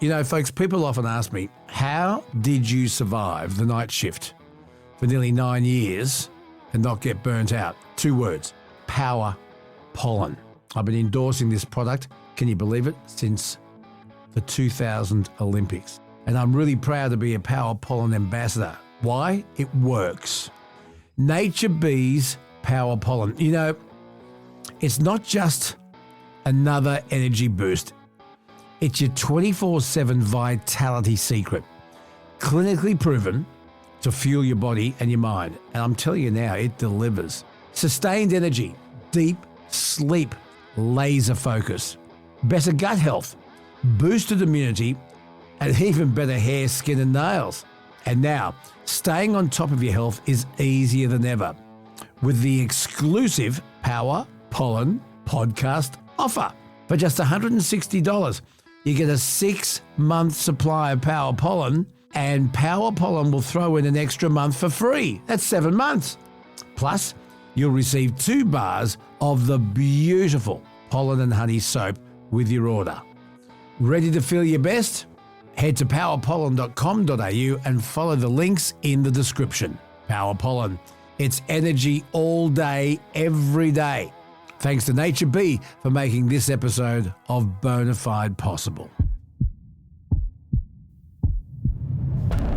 You know, folks, people often ask me, how did you survive the night shift for nearly 9 years and not get burnt out? 2 words, power pollen. I've been endorsing this product, can you believe it, since the 2000 Olympics. And I'm really proud to be a power pollen ambassador. Why? It works. Nature Bees Power Pollen. You know, it's not just another energy boost. It's your 24/7 vitality secret. Clinically proven to fuel your body and your mind. And I'm telling you now, it delivers. Sustained energy, deep sleep, laser focus, better gut health, boosted immunity, and even better hair, skin and nails. And now, staying on top of your health is easier than ever with the exclusive Power Pollen podcast offer. For just $160, you get a 6-month supply of Power Pollen, and Power Pollen will throw in an extra month for free. That's 7 months. Plus, you'll receive 2 bars of the beautiful pollen and honey soap with your order. Ready to feel your best? Head to powerpollen.com.au and follow the links in the description. Power Pollen. It's energy all day, every day. Thanks to Nature Bee for making this episode of Bonafide possible.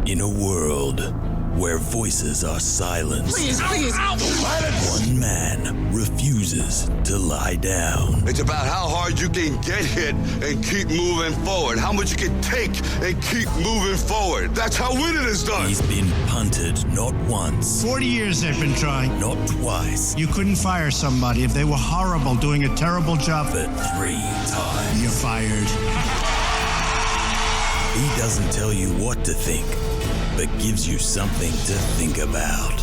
In a world where voices are silenced, Please. one man refuses to lie down. It's about how hard you can get hit and keep moving forward. How much you can take and keep moving forward. That's how winning is done. He's been punted not once, 40 years they've been trying. not twice, You couldn't fire somebody if they were horrible, doing a terrible job. but 3 times. You're fired. He doesn't tell you what to think, but gives you something to think about.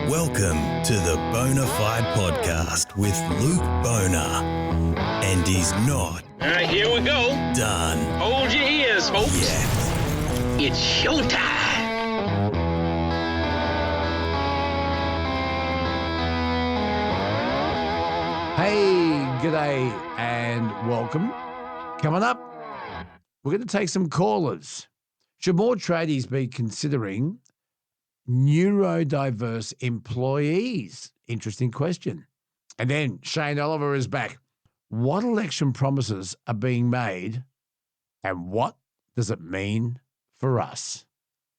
Welcome to the Bonafide podcast with Luke Boner. And he's not All right, here we go. done Hold your ears, folks. yet. It's showtime. Hey, g'day and welcome. Coming up, we're going to take some callers. Should more tradies be considering neurodiverse employees? Interesting question. And then Shane Oliver is back. What election promises are being made and what does it mean for us?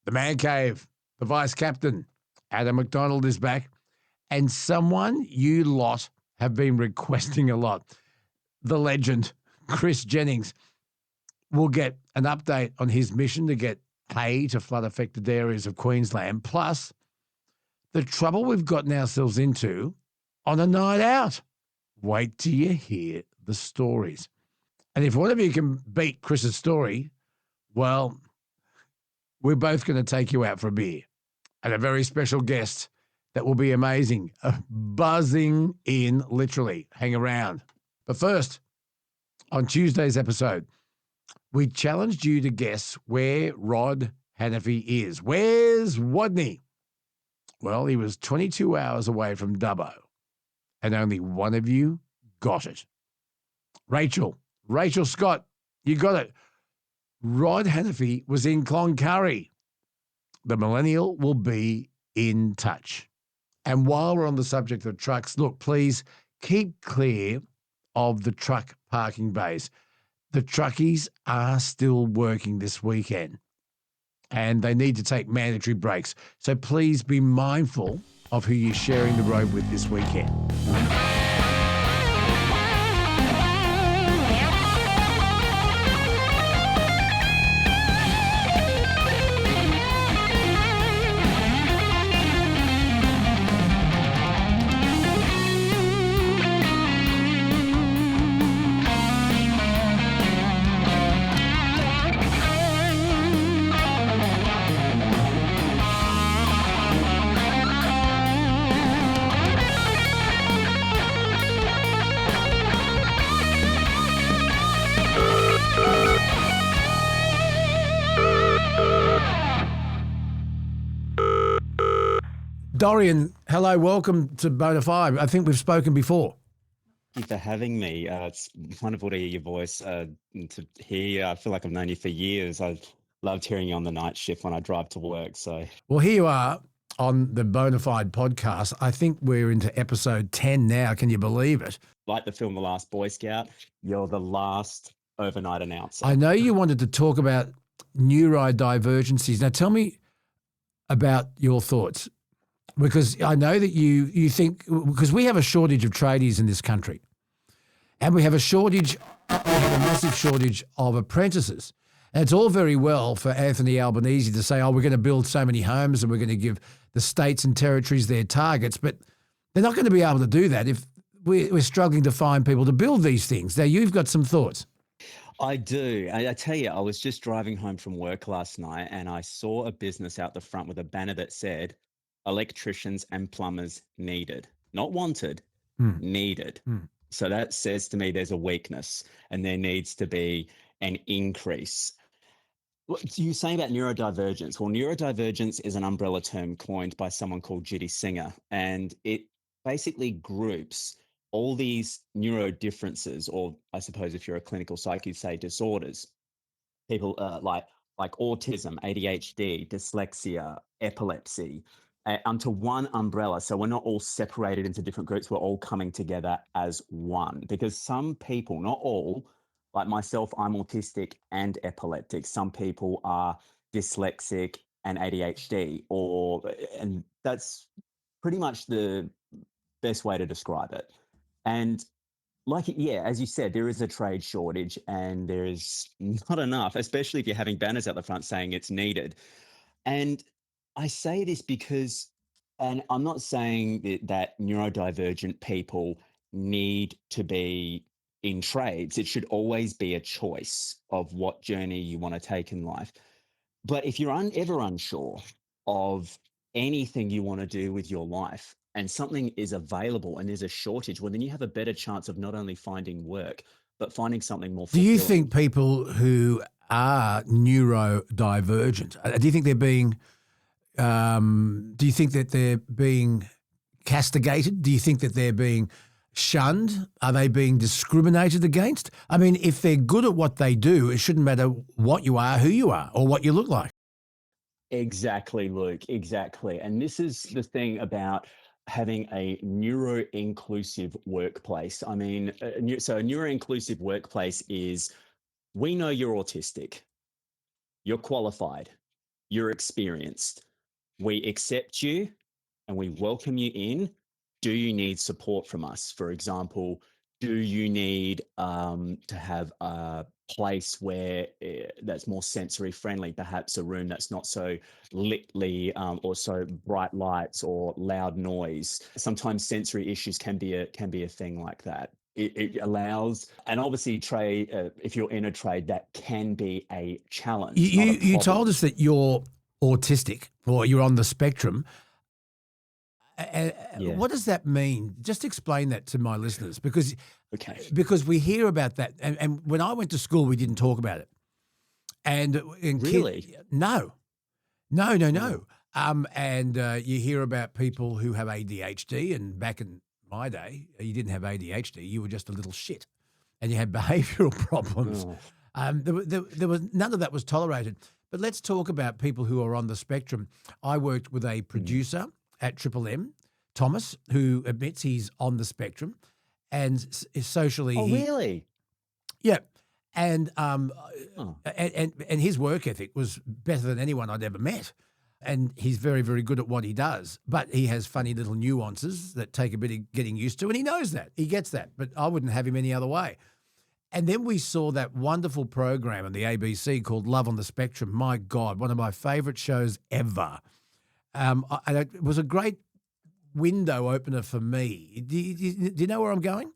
The Man Cave, the Vice Captain Adam McDonald is back, and someone you lot have been requesting a lot, the legend Kris Jennings. We'll get an update on his mission to get hay to flood-affected areas of Queensland, plus the trouble we've gotten ourselves into on a night out. Wait till you hear the stories. And if one of you can beat Chris's story, well, we're both going to take you out for a beer. And a very special guest that will be amazing, buzzing in literally. Hang around. But first, on Tuesday's episode, we challenged you to guess where Rod Hannafy is. Where's Wadney? Well, he was 22 hours away from Dubbo, and only one of you got it. Rachel Scott, you got it. Rod Hannafy was in Cloncurry. The millennial will be in touch. And while we're on the subject of trucks, look, please keep clear of the truck parking bays. The truckies are still working this weekend and they need to take mandatory breaks. So please be mindful of who you're sharing the road with this weekend. Dorian, hello, welcome to Bonafide. I think we've spoken before. you for having me. It's wonderful to hear your voice, and to hear you. I feel like I've known you for years. I've loved hearing you on the night shift when I drive to work. So, Well, here you are on the Bonafide podcast. I think we're into episode 10 now. Can you believe it? like the film The Last Boy Scout, you're the last overnight announcer. I know you wanted to talk about neurodivergencies. Now, tell me about your thoughts, because I know that you think, because we have a shortage of tradies in this country, and we have a massive shortage of apprentices. And it's all very well for Anthony Albanese to say, oh, we're going to build so many homes and we're going to give the states and territories their targets, but they're not going to be able to do that if we're struggling to find people to build these things. Now, you've got some thoughts. I do. I tell you, I was just driving home from work last night and I saw a business out the front with a banner that said, electricians and plumbers needed. Not wanted, needed. So that says to me there's a weakness and there needs to be an increase. What you saying about neurodivergence? Well, neurodivergence is an umbrella term coined by someone called Judy Singer, and it basically groups all these neurodifferences, or I suppose if you're a clinical psych, you'd say disorders. People like autism, ADHD, dyslexia, epilepsy, onto one umbrella. So we're not all separated into different groups. We're all coming together as one, because some people, not all, like myself, I'm autistic and epileptic. Some people are dyslexic and ADHD, and that's pretty much the best way to describe it. And as you said, there is a trade shortage and there is not enough, especially if you're having banners out the front saying it's needed. And I say this because, and I'm not saying that neurodivergent people need to be in trades. It should always be a choice of what journey you want to take in life. But if you're ever unsure of anything you want to do with your life and something is available and there's a shortage, well, then you have a better chance of not only finding work, but finding something more fulfilling. Do you think people who are neurodivergent, do you think they're being, do you think that they're being castigated? Do you think that they're being shunned? Are they being discriminated against? I mean, if they're good at what they do, it shouldn't matter what you are, who you are, or what you look like. Exactly, Luke, exactly. And this is the thing about having a neuro-inclusive workplace. I mean, so a neuro-inclusive workplace is, we know you're autistic, you're qualified, you're experienced. We accept you and we welcome you in. Do you need support from us? For example, do you need to have a place where that's more sensory friendly, perhaps a room that's not so litly or so bright lights or loud noise? Sometimes sensory issues can be a thing like that. It allows, and obviously trade, if you're in a trade, that can be a challenge. You told us that you're autistic or you're on the spectrum. What does that mean? Just explain that to my listeners, because we hear about that. And when I went to school, we didn't talk about it. And really? No. And you hear about people who have ADHD, and back in my day, you didn't have ADHD. You were just a little shit and you had behavioural problems. There was none of that was tolerated. But let's talk about people who are on the spectrum. I worked with a producer at Triple M, Thomas, who admits he's on the spectrum and is socially. Oh, really? Yeah. And his work ethic was better than anyone I'd ever met. And he's very, very good at what he does. But he has funny little nuances that take a bit of getting used to, and he knows that. He gets that. But I wouldn't have him any other way. And then we saw that wonderful program on the ABC called Love on the Spectrum. My God, one of my favourite shows ever. And it was a great window opener for me. Do you know where I'm going?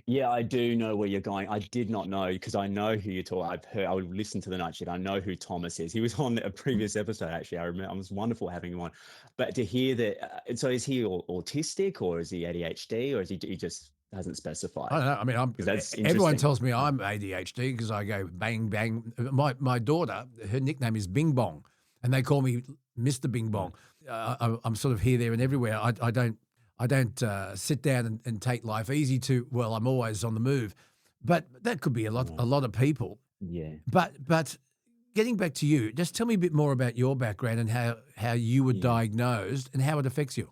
Yeah, I do know where you're going. I did not know, because I know who you're talking. I would listen to the night shift. I know who Thomas is. He was on a previous episode, actually. I remember. It was wonderful having him on. But to hear that, so is he autistic, or is he ADHD, or is he just hasn't specified? I don't know. I mean, everyone tells me I'm ADHD because I go bang, bang. My daughter, her nickname is Bing Bong, and they call me Mr. Bing Bong. I'm sort of here, there, and everywhere. I I don't sit down and take life easy to, well, I'm always on the move. But that could be a lot of people. Yeah. But getting back to you, just tell me a bit more about your background and how you were diagnosed and how it affects you.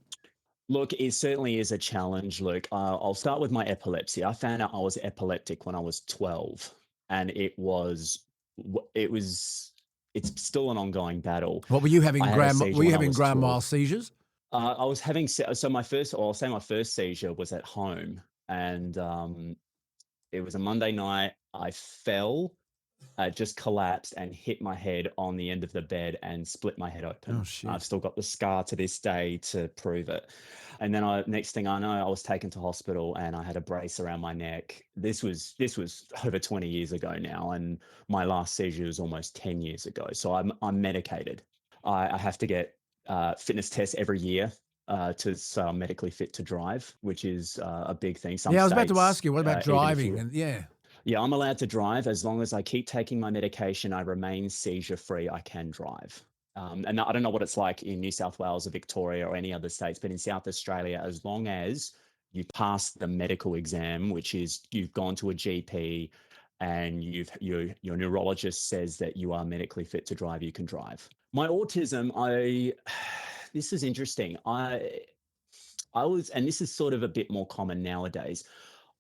Look, it certainly is a challenge, Luke. I'll start with my epilepsy. I found out I was epileptic when I was 12, and it's still an ongoing battle. What were you having? I had a seizure Were you when I having was grand 12. mal seizures? I was having so my first, or I'll say my first seizure was at home, and it was a Monday night. I fell, just collapsed and hit my head on the end of the bed and split my head open. Oh, shit. I've still got the scar to this day to prove it. And then next thing I know, I was taken to hospital and I had a brace around my neck. This was over 20 years ago now, and my last seizure was almost 10 years ago. So I'm medicated. I have to get fitness tests every year. So I'm medically fit to drive, which is a big thing. I was about to ask you, what about driving? Yeah, I'm allowed to drive as long as I keep taking my medication. I remain seizure-free. I can drive. And I don't know what it's like in New South Wales or Victoria or any other states, but in South Australia, as long as you pass the medical exam, which is you've gone to a GP and your neurologist says that you are medically fit to drive, you can drive. My autism, this is interesting. I was, and this is sort of a bit more common nowadays.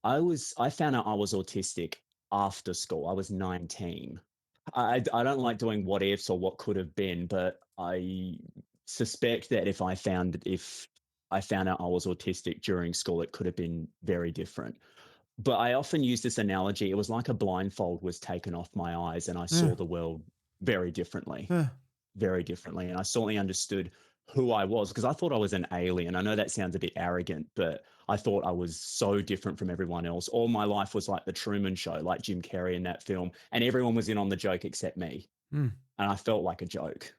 I found out I was autistic after school. I was 19. I don't like doing what ifs or what could have been, but I suspect that if I found out I was autistic during school, it could have been very different. But I often use this analogy. It was like a blindfold was taken off my eyes and I saw the world very differently. Very differently. And I certainly understood who I was because I thought I was an alien. I know that sounds a bit arrogant, but I thought I was so different from everyone else. All my life was like the Truman Show, like Jim Carrey in that film, and everyone was in on the joke except me. And I felt like a joke.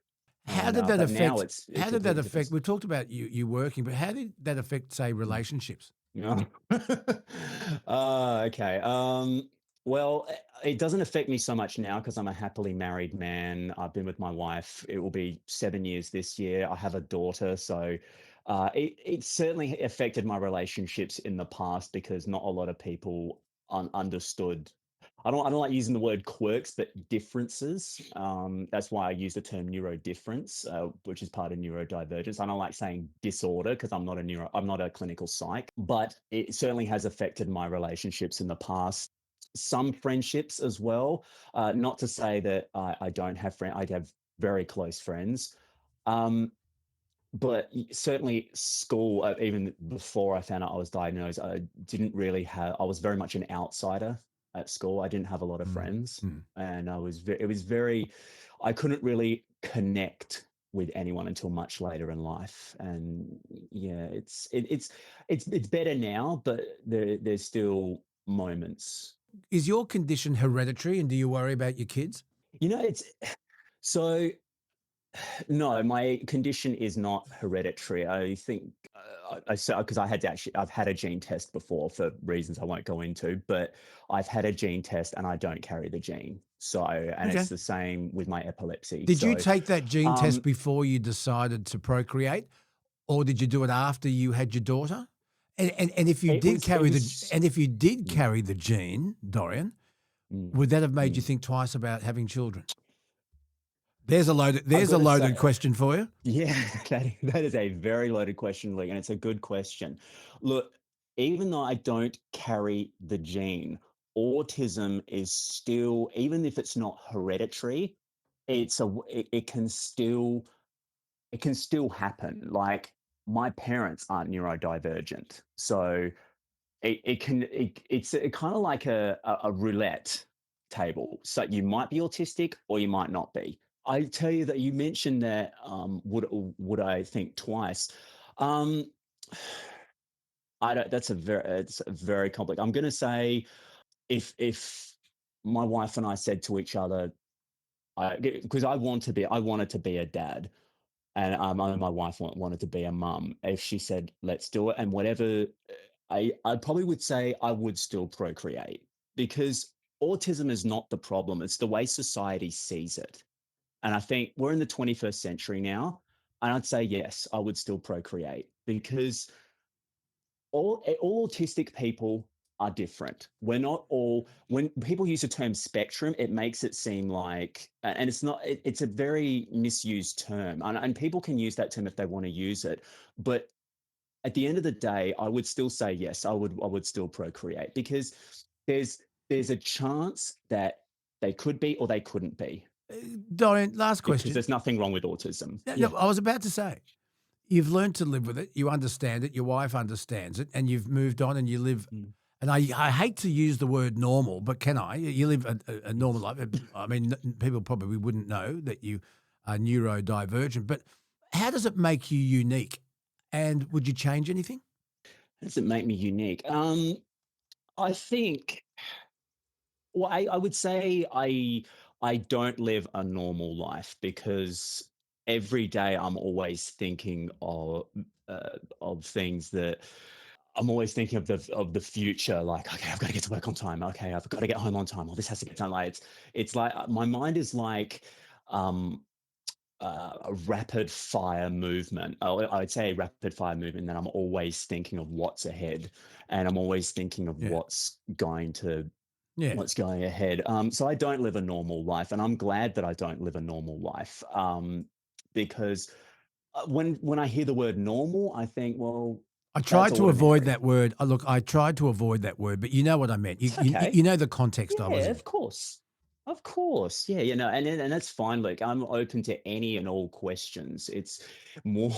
How did that affect? How did that affect? We talked about you working, but how did that affect, say, relationships? Okay. Well, it doesn't affect me so much now because I'm a happily married man. I've been with my wife. It will be 7 years this year. I have a daughter. So it certainly affected my relationships in the past because not a lot of people understood. I don't like using the word quirks, but differences. That's why I use the term neurodifference, which is part of neurodivergence. I don't like saying disorder because I'm not a clinical psych, but it certainly has affected my relationships in the past. Some friendships as well. Not to say that I don't have friends. I have very close friends. But certainly school, even before I found out I was diagnosed, I was very much an outsider at school. I didn't have a lot of friends and I couldn't really connect with anyone until much later in life. And yeah, it's better now, but there's still moments. Is your condition hereditary and do you worry about your kids? No, my condition is not hereditary. I think because I've had a gene test before for reasons I won't go into, but I've had a gene test and I don't carry the gene. It's the same with my epilepsy. Did you take that gene test before you decided to procreate, or did you do it after you had your daughter? And if you did carry the gene, Dorian, would that have made you think twice about having children? There's a loaded question for you. Yeah, that is a very loaded question, Lee, and it's a good question. Look, even though I don't carry the gene, autism is still, even if it's not hereditary, it can still happen. Like my parents aren't neurodivergent, so it's kind of like a roulette table. So you might be autistic or you might not be. I tell you that you mentioned that would I think twice? I don't. It's a very complex. I'm going to say if my wife and I said to each other, because I wanted to be a dad, and my wife wanted to be a mum. If she said let's do it, and whatever, I probably would say I would still procreate because autism is not the problem. It's the way society sees it. And I think we're in the 21st century now. And I'd say, yes, I would still procreate because all autistic people are different. We're not all, when people use the term spectrum, it makes it seem like, and it's not, it's a very misused term. And people can use that term if they want to use it. But at the end of the day, I would still say yes, I would still procreate, because there's a chance that they could be or they couldn't be. Dorian, last Because question. there's nothing wrong with autism. No, I was about to say, you've learned to live with it. You understand it. Your wife understands it, and you've moved on and you live. And I hate to use the word normal, but can I? You live a normal life. I mean, people probably wouldn't know that you are neurodivergent, but how does it make you unique? And would you change anything? How does it make me unique? I think, well, I would say I don't live a normal life, because every day I'm always thinking of things that I'm always thinking of the future. Like, okay, I've got to get to work on time. Okay, I've got to get home on time. Or this has to get done. Like, it's like my mind is like a rapid fire movement. I'd say a rapid fire movement that I'm always thinking of what's ahead, and I'm always thinking of what's going ahead. So I don't live a normal life, and I'm glad that I don't live a normal life, because when I hear the word normal, I think, well, I tried to avoid that word. Look, I tried to avoid that word, but you know what I meant. You know the context I was in. Of course. Of course. Yeah, and that's fine. Look, I'm open to any and all questions. It's more,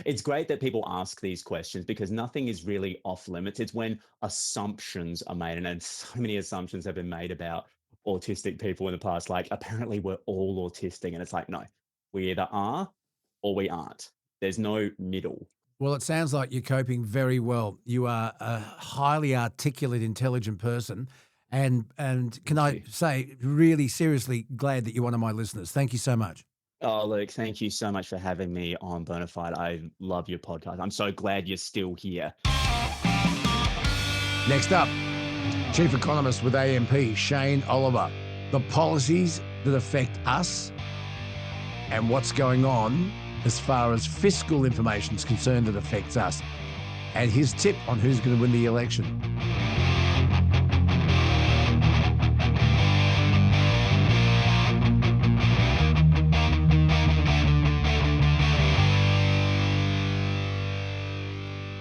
it's great that people ask these questions, because nothing is really off limits. It's when assumptions are made, and so many assumptions have been made about autistic people in the past. Like, apparently we're all autistic, and it's like, no, we either are or we aren't. There's no middle. Well, it sounds like you're coping very well. You are a highly articulate, intelligent person. And can I say, really seriously glad that you're one of my listeners. Thank you so much. Oh, Luke, thank you so much for having me on Bonafide. I love your podcast. I'm so glad you're still here. Next up, Chief Economist with AMP, Shane Oliver. The policies that affect us and what's going on as far as fiscal information is concerned that affects us, and his tip on who's going to win the election.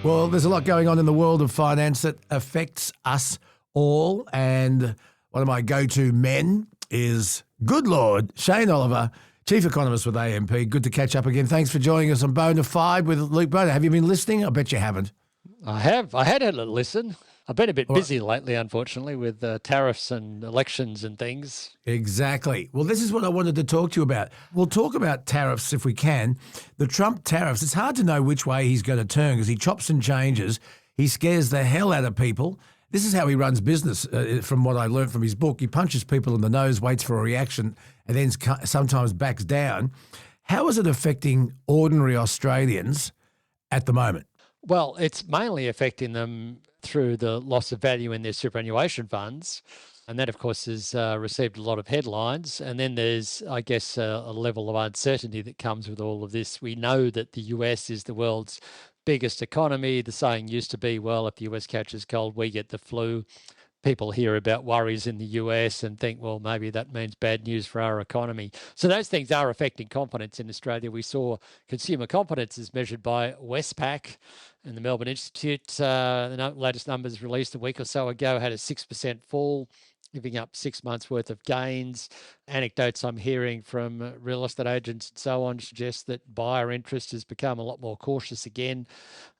Well, there's a lot going on in the world of finance that affects us all, and one of my go-to men is, good Lord, Shane Oliver, Chief Economist with AMP. Good to catch up again. Thanks for joining us on Bonafide with Luke Boner. Have you been listening? I bet you haven't. I have. I had a little listen. I've been a bit busy lately, unfortunately, with tariffs and elections and things. Exactly. Well, this is what I wanted to talk to you about. We'll talk about tariffs if we can. The Trump tariffs, it's hard to know which way he's going to turn, because he chops and changes. He scares the hell out of people. This is how he runs business, from what I learned from his book. He punches people in the nose, waits for a reaction, and then sometimes backs down. How is it affecting ordinary Australians at the moment? Well, it's mainly affecting them through the loss of value in their superannuation funds. And that, of course, has received a lot of headlines. And then there's, I guess, a level of uncertainty that comes with all of this. We know that the US is the world's biggest economy. The saying used to be, well, if the US catches cold, we get the flu. People hear about worries in the US and think, well, maybe that means bad news for our economy. So those things are affecting confidence in Australia. We saw consumer confidence as measured by Westpac and the Melbourne Institute. The latest numbers released a week or so ago had a 6% fall, giving up 6 months' worth of gains. Anecdotes I'm hearing from real estate agents and so on suggest that buyer interest has become a lot more cautious again.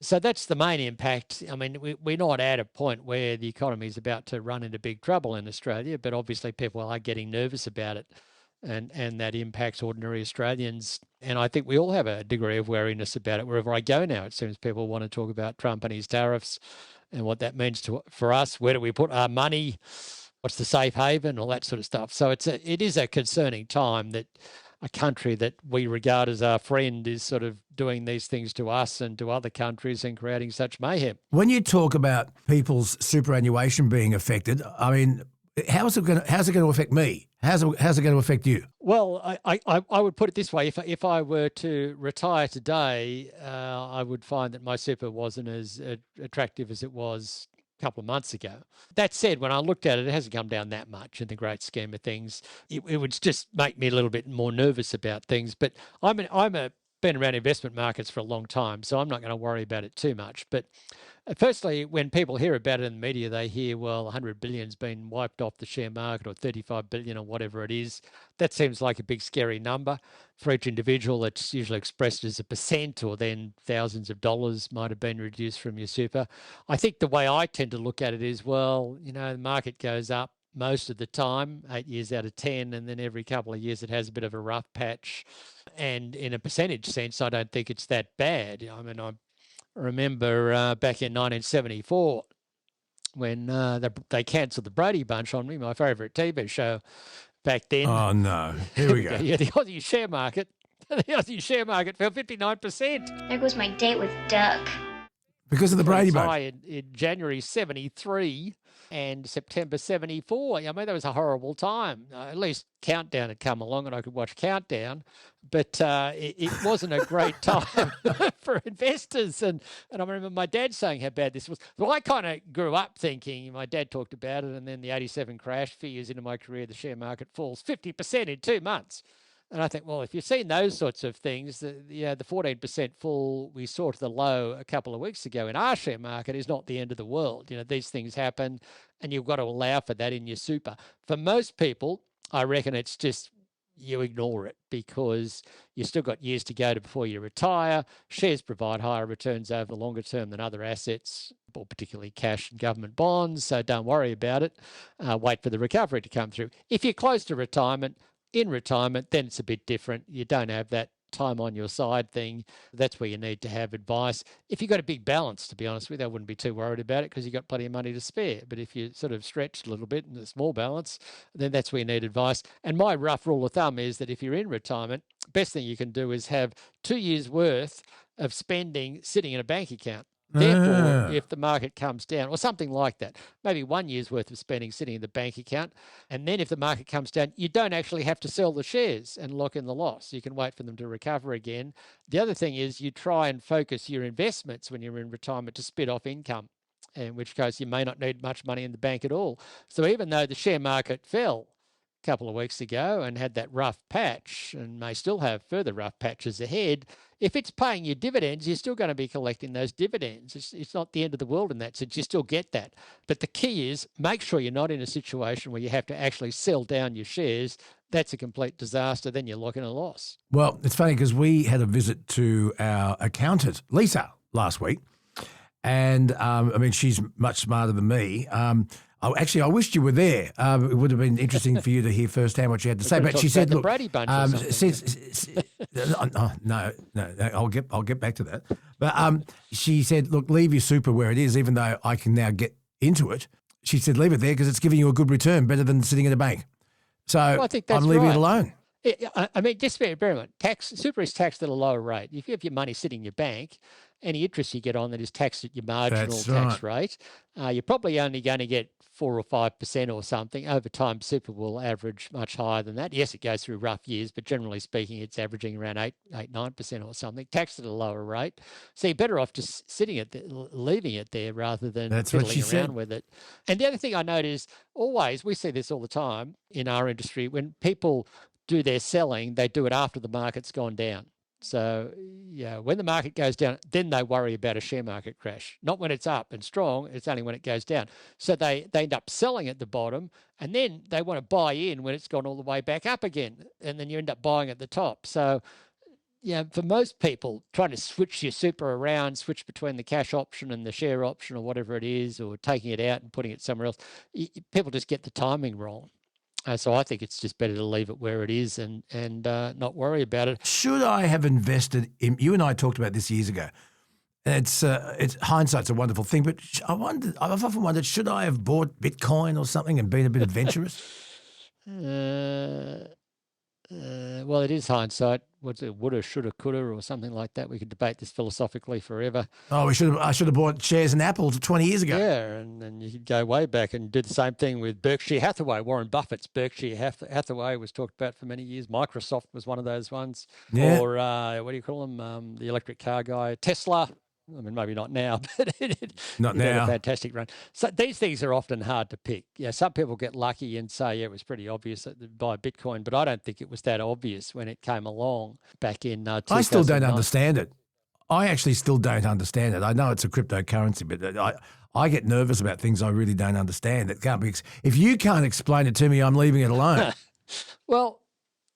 So that's the main impact. I mean, we're not at a point where the economy is about to run into big trouble in Australia, but obviously people are getting nervous about it, and that impacts ordinary Australians. And I think we all have a degree of wariness about it. Wherever I go now, it seems people want to talk about Trump and his tariffs and what that means for us. Where do we put our money? What's the safe haven, all that sort of stuff. So it is a concerning time that a country that we regard as our friend is sort of doing these things to us and to other countries and creating such mayhem. When you talk about people's superannuation being affected, I mean, how's it going to affect me? How's it going to affect you? Well, I would put it this way. If I were to retire today, I would find that my super wasn't as attractive as it was a couple of months ago. That said, when I looked at it, it hasn't come down that much in the great scheme of things. It would just make me a little bit more nervous about things. But been around investment markets for a long time, so I'm not going to worry about it too much. But firstly, when people hear about it in the media, they hear, well, 100 billion's been wiped off the share market, or 35 billion, or whatever it is. That seems like a big, scary number. For each individual, it's usually expressed as a percent, or then thousands of dollars might have been reduced from your super. I think the way I tend to look at it is, well, the market goes up most of the time, 8 years out of 10, and then every couple of years it has a bit of a rough patch. And in a percentage sense, I don't think it's that bad. I mean, I remember back in 1974 when they cancelled the Brady Bunch on me, my favourite TV show back then. Oh, no. Here we go. Yeah, the Aussie share market. The Aussie share market fell 59%. There goes my date with Doug. Because of the Brady Bunch. In January 73 and September 74. I mean, that was a horrible time. At least Countdown had come along and I could watch Countdown, but it wasn't a great time for investors. And I remember my dad saying how bad this was. So I kind of grew up thinking, my dad talked about it, and then the 87 crash, a few years into my career, the share market falls 50% in 2 months. And I think, well, if you've seen those sorts of things, the 14% fall we saw to the low a couple of weeks ago in our share market is not the end of the world. These things happen, and you've got to allow for that in your super. For most people, I reckon it's just you ignore it because you've still got years to go before you retire. Shares provide higher returns over the longer term than other assets, or particularly cash and government bonds, so don't worry about it. Wait for the recovery to come through. If you're close to retirement, in retirement, then it's a bit different. You don't have that time on your side thing. That's where you need to have advice. If you've got a big balance, to be honest with you, I wouldn't be too worried about it because you've got plenty of money to spare. But if you sort of stretched a little bit in a small balance, then that's where you need advice. And my rough rule of thumb is that if you're in retirement, best thing you can do is have 2 years' worth of spending sitting in a bank account. Therefore, if the market comes down, or something like that, maybe 1 year's worth of spending sitting in the bank account, and then if the market comes down, you don't actually have to sell the shares and lock in the loss. You can wait for them to recover again. The other thing is you try and focus your investments when you're in retirement to spit off income, in which case you may not need much money in the bank at all. So even though the share market fell a couple of weeks ago and had that rough patch and may still have further rough patches ahead, if it's paying you dividends, you're still going to be collecting those dividends. It's not the end of the world in that sense. You still get that. But the key is make sure you're not in a situation where you have to actually sell down your shares. That's a complete disaster. Then you're locking a loss. Well, it's funny because we had a visit to our accountant, Lisa, last week. And, she's much smarter than me. Actually, I wished you were there. It would have been interesting for you to hear firsthand what she had to say. But she said, "Look, Brady Bunch no, I'll get back to that." But she said, "Look, leave your super where it is, even though I can now get into it." She said, "Leave it there because it's giving you a good return, better than sitting in a bank." So I think that's I'm leaving right. it alone. Just bear in mind, super is taxed at a lower rate. If you have your money sitting in your bank, any interest you get on that is taxed at your marginal tax rate. You're probably only going to get 4 or 5% or something. Over time, super will average much higher than that. Yes, it goes through rough years, but generally speaking, it's averaging around 9% or something, taxed at a lower rate. So you're better off just leaving it there rather than fiddling around with it. And the other thing I note is we see this all the time in our industry, when people do their selling, they do it after the market's gone down. So, when the market goes down, then they worry about a share market crash. Not when it's up and strong, it's only when it goes down. So they end up selling at the bottom, and then they want to buy in when it's gone all the way back up again, and then you end up buying at the top. So, for most people, trying to switch your super around, switch between the cash option and the share option or whatever it is, or taking it out and putting it somewhere else, people just get the timing wrong. So I think it's just better to leave it where it is and not worry about it. Should I have invested in? You and I talked about this years ago. It's hindsight's a wonderful thing, but I've often wondered, should I have bought Bitcoin or something and been a bit adventurous? Well, it is hindsight. what's it, woulda, shoulda, coulda, or something like that. We could debate this philosophically forever. Oh, I should have bought shares in Apple 20 years ago. Yeah, and you could go way back and do the same thing with Berkshire Hathaway. Warren Buffett's Berkshire Hathaway was talked about for many years. Microsoft was one of those ones. Yeah. Or what do you call him? The electric car guy, Tesla. I mean, maybe not now, but it Not had now. a fantastic run. So these things are often hard to pick. Yeah, some people get lucky and say, yeah, it was pretty obvious that they'd buy Bitcoin, but I don't think it was that obvious when it came along back in 2009. I still don't understand it. I actually still don't understand it. I know it's a cryptocurrency, but I get nervous about things I really don't understand. It can't be. If you can't explain it to me, I'm leaving it alone. Well,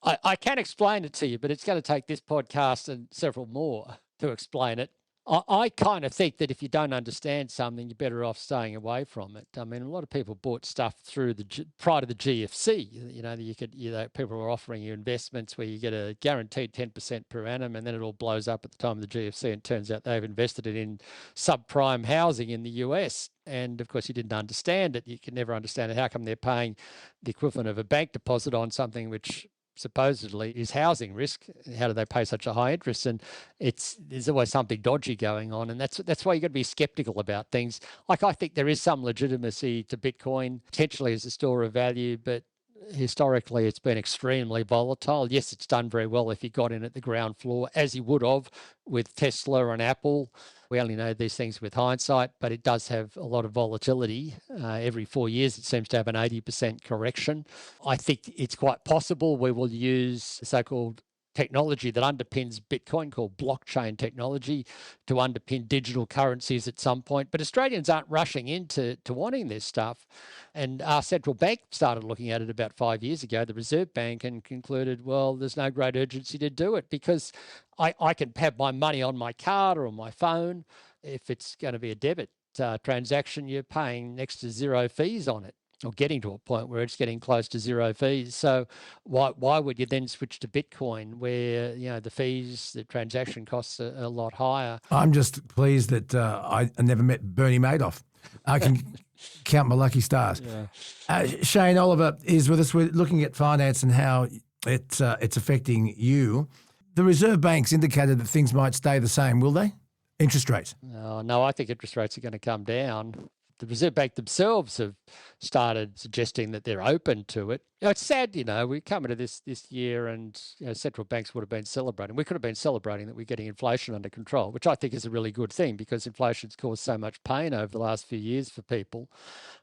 I can explain it to you, but it's going to take this podcast and several more to explain it. I kind of think that if you don't understand something, you're better off staying away from it. I mean, a lot of people bought stuff through prior to the GFC. People were offering you investments where you get a guaranteed 10% per annum, and then it all blows up at the time of the GFC. And it turns out they've invested it in subprime housing in the US. And of course, you didn't understand it. You can never understand it. How come they're paying the equivalent of a bank deposit on something which supposedly is housing risk? How do they pay such a high interest? And there's always something dodgy going on, and that's why you got to be skeptical about things. Like, I think there is some legitimacy to Bitcoin, potentially as a store of value, but historically it's been extremely volatile. Yes, it's done very well if you got in at the ground floor, as you would have with Tesla and Apple. We only know these things with hindsight, but it does have a lot of volatility. Every 4 years, it seems to have an 80% correction. I think it's quite possible we will use the so-called technology that underpins Bitcoin, called blockchain technology, to underpin digital currencies at some point. But Australians aren't rushing into wanting this stuff. And our central bank started looking at it about 5 years ago, the Reserve Bank, and concluded, well, there's no great urgency to do it because I can have my money on my card or on my phone. If it's going to be a debit transaction, you're paying next to zero fees on it, or getting to a point where it's getting close to zero fees. So why would you then switch to Bitcoin where, the fees, the transaction costs are a lot higher? I'm just pleased that I never met Bernie Madoff. I can count my lucky stars. Yeah. Shane Oliver is with us. We're looking at finance and how it's affecting you. The Reserve Bank's indicated that things might stay the same, will they? Interest rates? No, I think interest rates are going to come down. The Reserve Bank themselves have started suggesting that they're open to it. It's sad, we come into this year and central banks would have been celebrating. We could have been celebrating that we're getting inflation under control, which I think is a really good thing because inflation's caused so much pain over the last few years for people.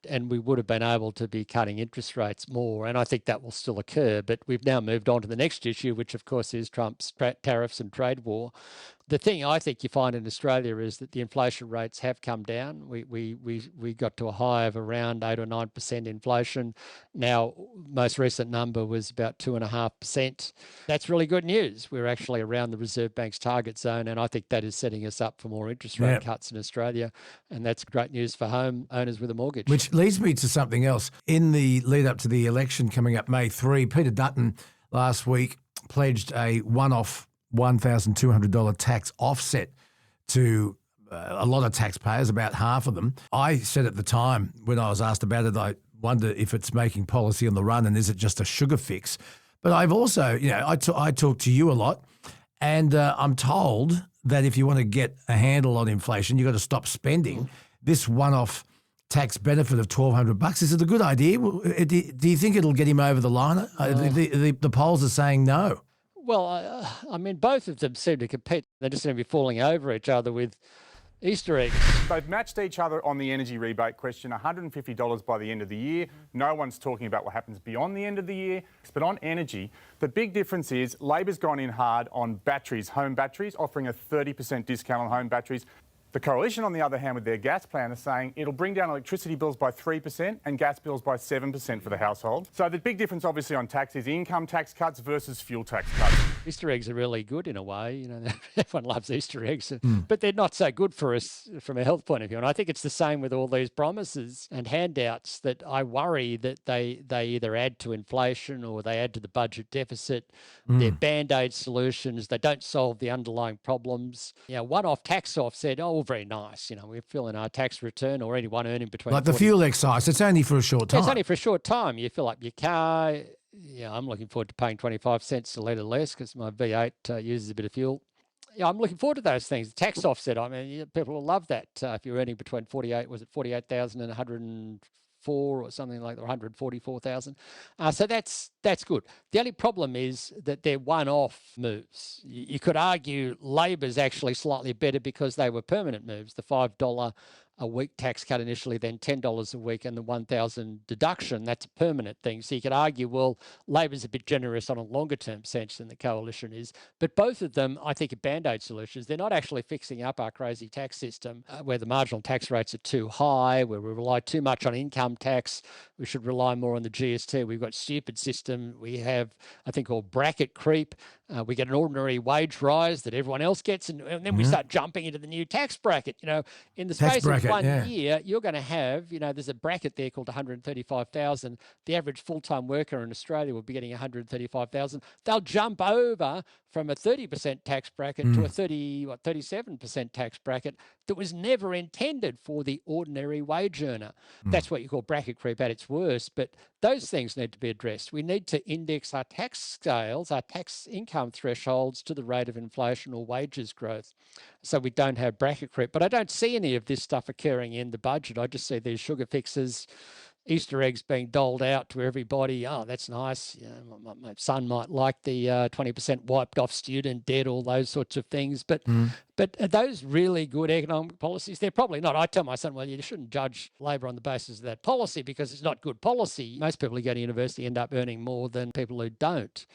And we would have been able to be cutting interest rates more. And I think that will still occur. But we've now moved on to the next issue, which of course is Trump's tariffs and trade war. The thing I think you find in Australia is that the inflation rates have come down. We got to a high of around 8 or 9% inflation. Now, most recent number was about 2.5%. That's really good news. We're actually around the Reserve Bank's target zone, and I think that is setting us up for more interest rate cuts in Australia. And that's great news for home owners with a mortgage. Which leads me to something else. In the lead up to the election coming up May 3, Peter Dutton last week pledged a one-off $1,200 tax offset to a lot of taxpayers, about half of them. I said at the time when I was asked about it, I wonder if it's making policy on the run and is it just a sugar fix? But I've also, I talk to you a lot, and I'm told that if you want to get a handle on inflation, you've got to stop spending. This one-off tax benefit of $1,200, is it a good idea? Do you think it'll get him over the line? The polls are saying no. Well, both of them seem to compete. They just seem to be falling over each other with Easter eggs. They've matched each other on the energy rebate question, $150 by the end of the year. No one's talking about what happens beyond the end of the year. But on energy, the big difference is Labor's gone in hard on batteries, home batteries, offering a 30% discount on home batteries. The Coalition, on the other hand, with their gas plan, is saying it'll bring down electricity bills by 3% and gas bills by 7% for the household. So the big difference, obviously, on tax is income tax cuts versus fuel tax cuts. Easter eggs are really good in a way. Everyone loves Easter eggs, but they're not so good for us from a health point of view. And I think it's the same with all these promises and handouts that I worry that they either add to inflation or they add to the budget deficit. They're Band-Aid solutions. They don't solve the underlying problems. One-off tax offset, very nice. We fill in our tax return or anyone earning between... Like the fuel excise, it's only for a short time. It's only for a short time. You fill up your car, Yeah, I'm looking forward to paying 25 cents a litre less because my V8 uses a bit of fuel. Yeah, I'm looking forward to those things. Tax offset, I mean, people will love that. If you're earning between 48,000 and 104 or something like that, 144,000. So that's good. The only problem is that they're one-off moves. You could argue Labor's actually slightly better because they were permanent moves. The $5 a week tax cut initially, then $10 a week, and the 1,000 deduction, that's a permanent thing. So you could argue, well, Labor's a bit generous on a longer term sense than the coalition is. But both of them, I think, are band-aid solutions. They're not actually fixing up our crazy tax system where the marginal tax rates are too high, where we rely too much on income tax. We should rely more on the GST. We've got stupid system. We have, I think, called bracket creep. We get an ordinary wage rise that everyone else gets, and then we start jumping into the new tax bracket. In the space of 1 year, you're going to have, there's a bracket there called 135,000. The average full-time worker in Australia will be getting 135,000. They'll jump over from a 30% tax bracket to a 37% tax bracket that was never intended for the ordinary wage earner. That's what you call bracket creep at its worst. But those things need to be addressed. We need to index our tax scales, our tax income thresholds to the rate of inflation or wages growth, so we don't have bracket creep. But I don't see any of this stuff occurring in the budget. I just see these sugar fixes, Easter eggs being doled out to everybody. Oh, that's nice. My son might like the 20% wiped off student debt, all those sorts of things. But are those really good economic policies? They're probably not. I tell my son, well, you shouldn't judge Labor on the basis of that policy because it's not good policy. Most people who go to university end up earning more than people who don't.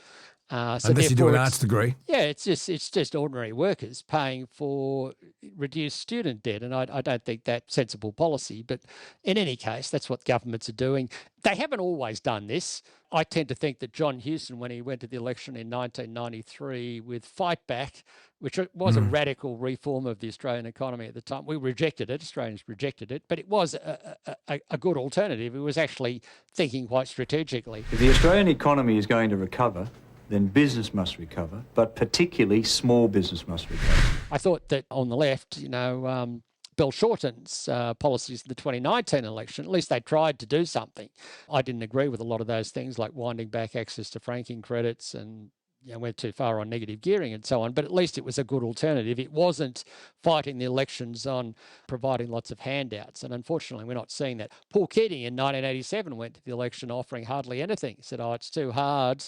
Unless you do an arts degree. Yeah, it's just ordinary workers paying for reduced student debt, and I don't think that's sensible policy. But in any case, that's what governments are doing. They haven't always done this. I tend to think that John Hewson, when he went to the election in 1993 with Fight Back, which was a radical reform of the Australian economy at the time, we rejected it. Australians rejected it, but it was a good alternative. It was actually thinking quite strategically. If the Australian economy is going to recover, then business must recover, but particularly small business must recover. I thought that on the left, Bill Shorten's policies in the 2019 election, at least they tried to do something. I didn't agree with a lot of those things like winding back access to franking credits and went too far on negative gearing and so on, but at least it was a good alternative. It wasn't fighting the elections on providing lots of handouts, and unfortunately we're not seeing that. Paul Keating in 1987 went to the election offering hardly anything. He said, it's too hard.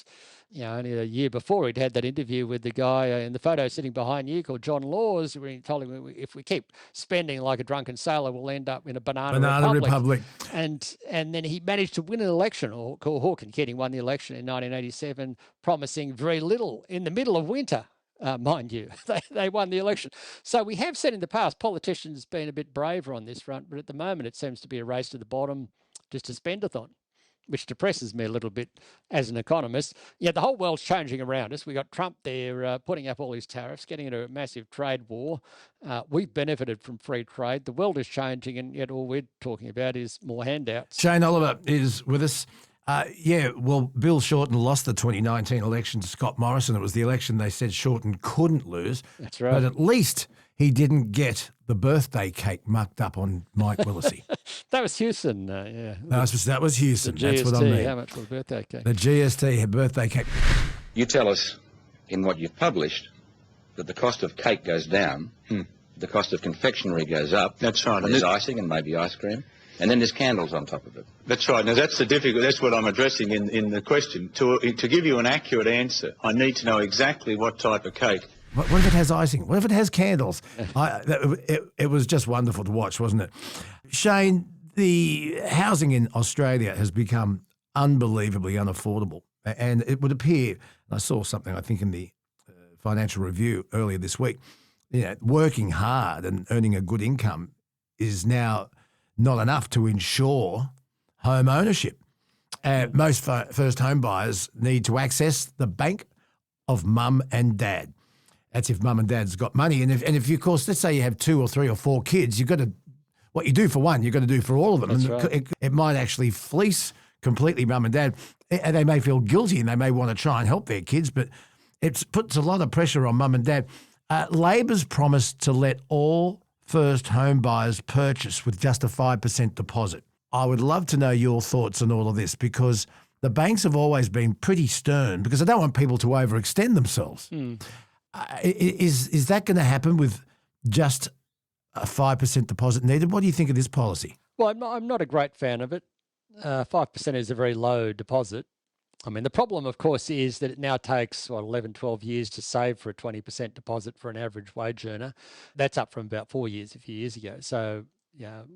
Only a year before he'd had that interview with the guy in the photo sitting behind you called John Laws, where he told him if we keep spending like a drunken sailor, we'll end up in a banana republic. And then he managed to win an election, or Hawke and Keating won the election in 1987, promising very little in the middle of winter. Mind you, they won the election. So we have said in the past, politicians been a bit braver on this front, but at the moment it seems to be a race to the bottom, just a spendathon, which depresses me a little bit as an economist. Yeah, the whole world's changing around us. We got Trump there putting up all these tariffs, getting into a massive trade war. We've benefited from free trade. The world is changing, and yet all we're talking about is more handouts. Shane Oliver is with us. Bill Shorten lost the 2019 election to Scott Morrison. It was the election they said Shorten couldn't lose. That's right. But at least he didn't get the birthday cake mucked up on Mike Willisey. That was Hewson, yeah. That was Hewson. The GST, that's what I mean. How much for the birthday cake? The GST birthday cake. You tell us in what you've published that the cost of cake goes down, the cost of confectionery goes up. That's right. And there's icing and maybe ice cream. And then there's candles on top of it. That's right. Now, that's what I'm addressing in the question. To give you an accurate answer, I need to know exactly what type of cake. What if it has icing? What if it has candles? It was just wonderful to watch, wasn't it? Shane, the housing in Australia has become unbelievably unaffordable. And it would appear, I saw something, I think, in the Financial Review earlier this week, working hard and earning a good income is now not enough to ensure home ownership. Most first home buyers need to access the bank of mum and dad. That's if mum and dad's got money. And if you, of course, let's say you have 2 or 3 or 4 kids, you've got to, what you do for one, you've got to do for all of them. That's and right. it might actually fleece completely mum and dad. And they may feel guilty and they may want to try and help their kids, but it puts a lot of pressure on mum and dad. Labor's promised to let all first home buyers purchase with just a 5% deposit. I would love to know your thoughts on all of this because the banks have always been pretty stern because I don't want people to overextend themselves. Is that going to happen with just a 5% deposit needed? What do you think of this policy? Well, I'm not a great fan of it. 5% is a very low deposit. I mean, the problem, of course, is that it now takes, 11, 12 years to save for a 20% deposit for an average wage earner. That's up from about 4 years a few years ago. So,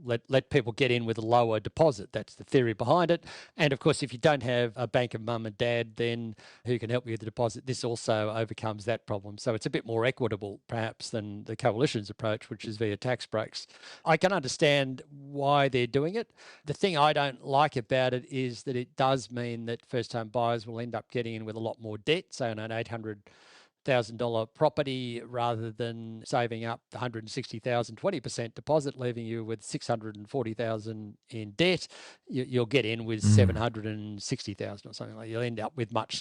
let people get in with a lower deposit. That's the theory behind it. And, of course, if you don't have a bank of mum and dad, then who can help you with the deposit? This also overcomes that problem. So it's a bit more equitable, perhaps, than the Coalition's approach, which is via tax breaks. I can understand why they're doing it. The thing I don't like about it is that it does mean that first-home buyers will end up getting in with a lot more debt, say on an $800,000 property, rather than saving up the $160,000 20% deposit, leaving you with $640,000 in debt. You'll get in with $760,000 or something like that. You'll end up with much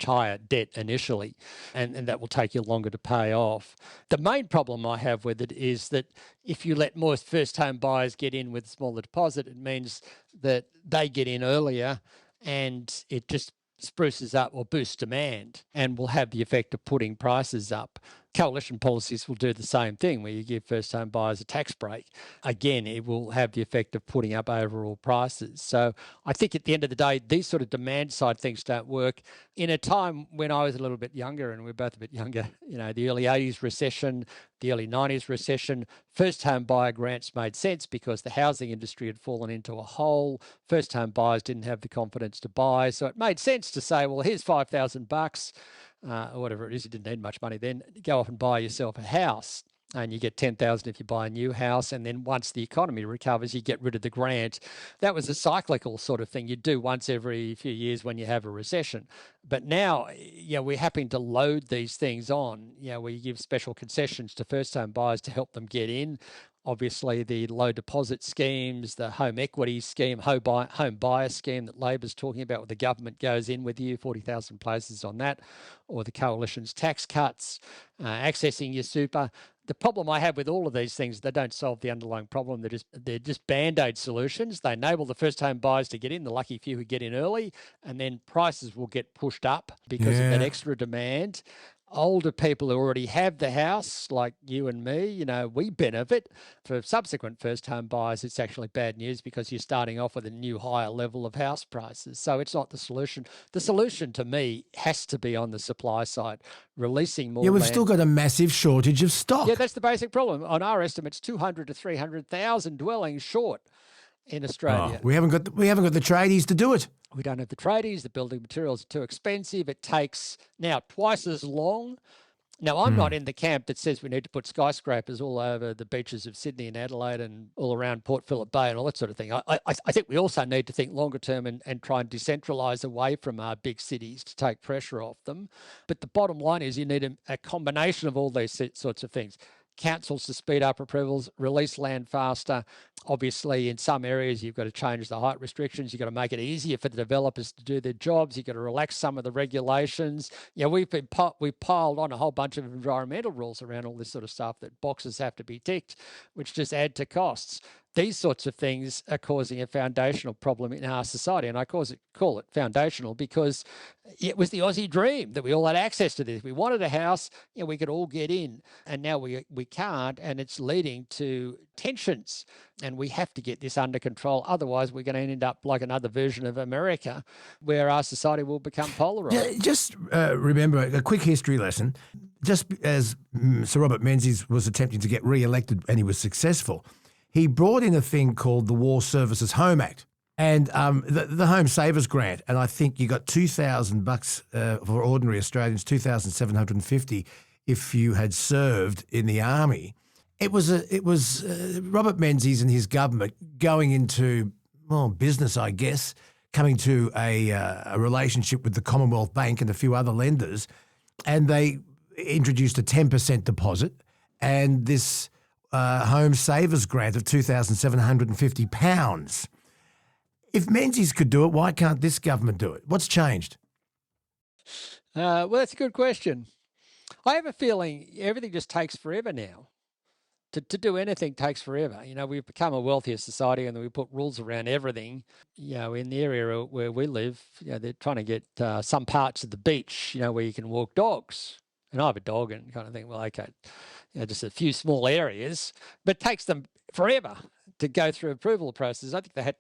higher debt initially, and that will take you longer to pay off. The main problem I have with it is that if you let more first-home buyers get in with a smaller deposit, it means that they get in earlier, and it just spruces up or boosts demand and will have the effect of putting prices up. Coalition policies will do the same thing where you give first-home buyers a tax break. Again, it will have the effect of putting up overall prices. So I think at the end of the day, these sort of demand-side things don't work. In a time when I was a little bit younger, and we're both a bit younger, the early 80s recession, the early 90s recession, first-home buyer grants made sense because the housing industry had fallen into a hole. First-home buyers didn't have the confidence to buy. So it made sense to say, well, here's $5,000, or whatever it is. You didn't need much money then. Go off and buy yourself a house, and you get $10,000 if you buy a new house. And then once the economy recovers, you get rid of the grant. That was a cyclical sort of thing you do once every few years when you have a recession. But now, we're having to load these things on. We give special concessions to first-home buyers to help them get in. Obviously, the low deposit schemes, the home equity scheme, home buyer scheme that Labor's talking about, where the government goes in with you, 40,000 places on that, or the Coalition's tax cuts, accessing your super. The problem I have with all of these things, they don't solve the underlying problem. They're just Band-Aid solutions. They enable the first-home buyers to get in, the lucky few who get in early, and then prices will get pushed up because of that extra demand. Older people who already have the house, like you and me, we benefit. For subsequent first-home buyers, it's actually bad news because you're starting off with a new higher level of house prices. So it's not the solution. The solution to me has to be on the supply side, releasing more we've land. still got a massive shortage of stock. Yeah, that's the basic problem. On our estimates, 200 to 300,000 dwellings short in Australia. We haven't got the tradies to do it. We don't have the tradies. The building materials are too expensive. It takes now twice as long. Now, I'm not in the camp that says we need to put skyscrapers all over the beaches of Sydney and Adelaide and all around Port Phillip Bay and all that sort of thing. I think we also need to think longer term and try and decentralise away from our big cities to take pressure off them. But the bottom line is you need a combination of all these sorts of things. Councils to speed up approvals, release land faster. Obviously, in some areas, you've got to change the height restrictions. You've got to make it easier for the developers to do their jobs. You've got to relax some of the regulations. We've piled on a whole bunch of environmental rules around all this sort of stuff that boxes have to be ticked, which just add to costs. These sorts of things are causing a foundational problem in our society. And I call it foundational because it was the Aussie dream that we all had access to this. We wanted a house, we could all get in. And now we can't, and it's leading to tensions. And we have to get this under control. Otherwise, we're going to end up like another version of America where our society will become polarised. Yeah, just remember a quick history lesson. Just as Sir Robert Menzies was attempting to get re-elected and he was successful, he brought in a thing called the War Services Home Act and the Home Savers Grant. And I think you got $2,000 for ordinary Australians, $2,750 if you had served in the army. It was Robert Menzies and his government going into business, I guess, coming to a relationship with the Commonwealth Bank and a few other lenders, and they introduced a 10% deposit and this Home Savers Grant of £2,750. If Menzies could do it, why can't this government do it? What's changed? Well, that's a good question. I have a feeling everything just takes forever now. to do anything takes forever. We've become a wealthier society, and then we put rules around everything. In the area where we live, they're trying to get some parts of the beach, where you can walk dogs. And I have a dog and kind of think, well, okay, just a few small areas, but it takes them forever to go through approval processes. I think they had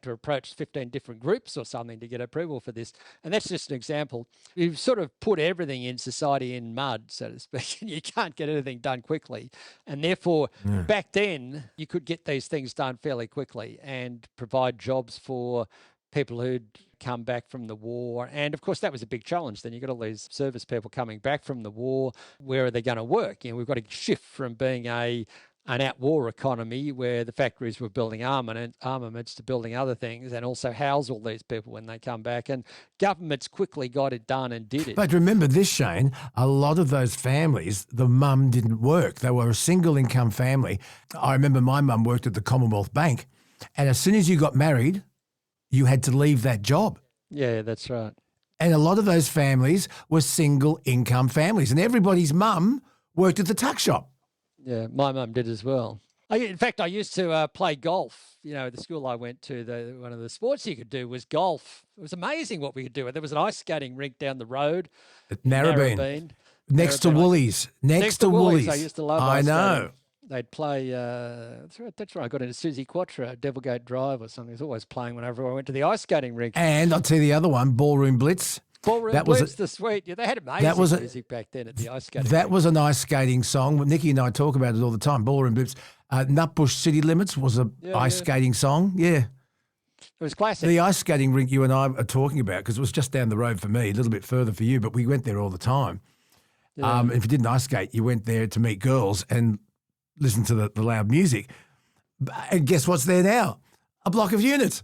to approach 15 different groups or something to get approval for this. And that's just an example. You've sort of put everything in society in mud, so to speak, and you can't get anything done quickly. And therefore, back then, you could get these things done fairly quickly and provide jobs for people who'd come back from the war. And of course, that was a big challenge. Then you've got all these service people coming back from the war. Where are they going to work? We've got to shift from being an at-war economy where the factories were building armaments to building other things, and also house all these people when they come back. And governments quickly got it done and did it. But remember this, Shane, a lot of those families, the mum didn't work. They were a single income family. I remember my mum worked at the Commonwealth Bank, and as soon as you got married, you had to leave that job. Yeah, that's right. And a lot of those families were single income families, and everybody's mum worked at the tuck shop. Yeah, my mum did as well. In fact, I used to play golf. The school I went to, one of the sports you could do was golf. It was amazing what we could do. There was an ice skating rink down the road. At Narrabeen. Next to Woolies. Next to Woolies. I used to love I ice know. skating. They'd play, that's right, I got into Susie Quattro, Devilgate Drive or something. I was always playing whenever I went to the ice skating rink. And I'll tell you the other one, Ballroom Blitz. Ballroom Blitz, the sweet. Yeah, they had amazing music back then at the ice skating That rink. was an ice skating song. Nikki and I talk about it all the time, Ballroom Blitz. Nutbush City Limits was an ice skating song, yeah. It was classic. The ice skating rink you and I are talking about, because it was just down the road for me, a little bit further for you, but we went there all the time. Yeah. If you didn't ice skate, you went there to meet girls and listen to the loud music. And guess what's there now? A block of units.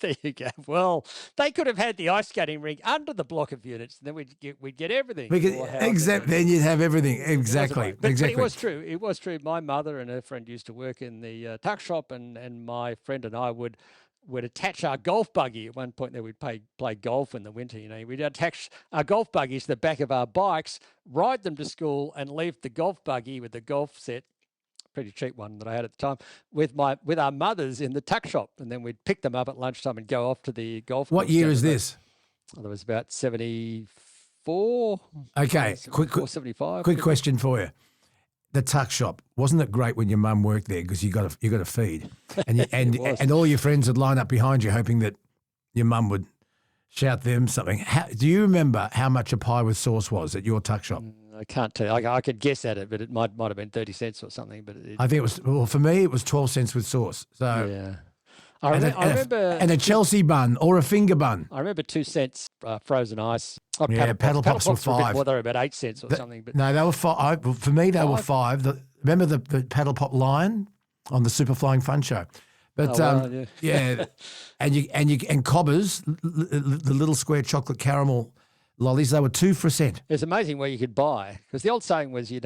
There you go. Well, they could have had the ice skating rink under the block of units, and then we'd get everything. Then you'd have everything. Exactly. But exactly. it was true. It was true. My mother and her friend used to work in the tuck shop, and my friend and I would attach our golf buggy. At one point there, we'd play golf in the winter. We'd attach our golf buggies to the back of our bikes, ride them to school, and leave the golf buggy with the golf set, pretty cheap one that I had at the time, with our mothers in the tuck shop, and then we'd pick them up at lunchtime and go off to the golf. What year is this? That was about 74. Okay, 75. Quick question for you. The tuck shop, wasn't it great when your mum worked there because you got to feed, and and all your friends would line up behind you hoping that your mum would shout them something. Do you remember how much a pie with sauce was at your tuck shop? I can't tell you. I could guess at it, but it might have been 30 cents or something. But I think it was. Well, for me, it was 12 cents with sauce. So yeah. I remember a Chelsea bun or a finger bun. I remember 2 cents frozen ice. Paddle pops were 5. Well, they were about 8 cents or something. But no, they were 5. For me, they were 5. Remember the paddle pop lion on the Super Flying Fun show? But yeah, and cobbers, the little square chocolate caramel lollies, they were 2 for a cent. It's amazing what you could buy, because the old saying was, was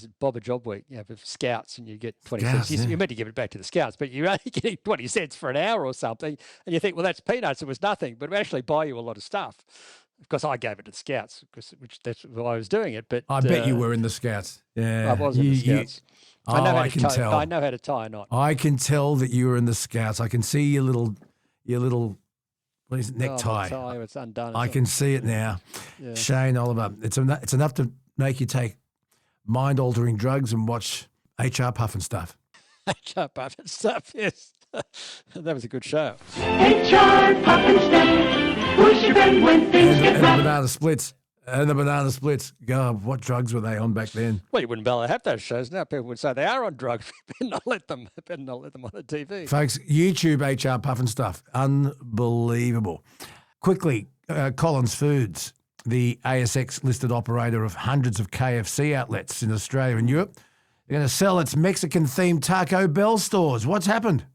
it Bob a Job Week, for scouts, and you get 20 cents. You meant to give it back to the scouts, but you're only getting 20 cents for an hour or something, and you think, well, that's peanuts. It was nothing, but it would actually buy you a lot of stuff. Of course, I gave it to the scouts, which that's why I was doing it. But I bet you were in the scouts. Yeah, I was in the scouts. I know tell. I know how to tie a knot. I can tell that you were in the scouts. I can see your little what is it, necktie? Tie, it's undone. I can see it now. Yeah. Shane Oliver. It's enough to make you take mind-altering drugs and watch HR Puff and stuff. HR Puff and stuff, yes. That was a good show. HR Puff and stuff. Push your bed when things get rough. And the banana splits. God, what drugs were they on back then? Well, you wouldn't be able to have those shows now. People would say they are on drugs. Better not let them on the TV. Folks, YouTube HR Puff and stuff. Unbelievable. Quickly, Collins Foods, the ASX-listed operator of hundreds of KFC outlets in Australia and Europe, they're going to sell its Mexican-themed Taco Bell stores. What's happened?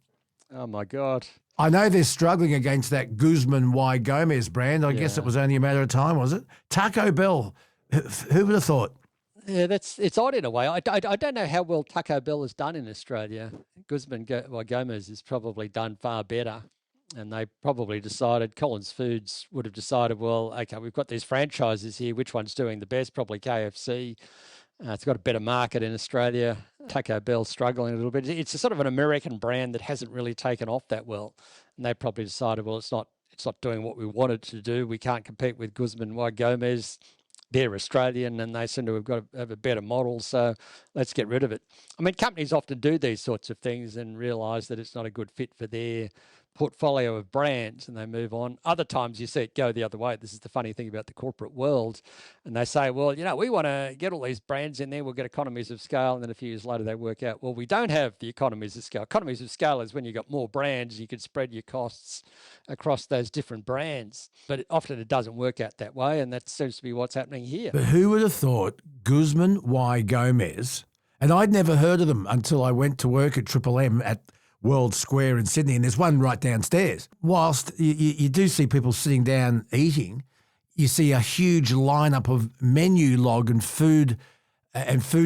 Oh, my God. I know they're struggling against that Guzman Y Gomez brand. I guess it was only a matter of time, was it? Taco Bell. Who would have thought? Yeah, it's odd in a way. I don't know how well Taco Bell has done in Australia. Guzman Y Gomez has probably done far better. And they probably decided, Collins Foods would have decided, well, okay, we've got these franchises here. Which one's doing the best? Probably KFC. It's got a better market in Australia. Taco Bell's struggling a little bit. It's a sort of an American brand that hasn't really taken off that well. And they probably decided, well, it's not doing what we wanted to do. We can't compete with Guzman y Gomez. They're Australian and they seem to have a better model, so let's get rid of it. I mean, companies often do these sorts of things and realise that it's not a good fit for their portfolio of brands and they move on. Other times you see it go the other way. This is the funny thing about the corporate world. And they say, well, we want to get all these brands in there, we'll get economies of scale. And then a few years later they work out, well, we don't have the economies of scale. Economies of scale is when you've got more brands, you can spread your costs across those different brands. But often it doesn't work out that way, and that seems to be what's happening here. But who would have thought Guzman y Gomez, and I'd never heard of them until I went to work at Triple M at World Square in Sydney, and there's one right downstairs. Whilst you do see people sitting down eating, you see a huge lineup of menu log and food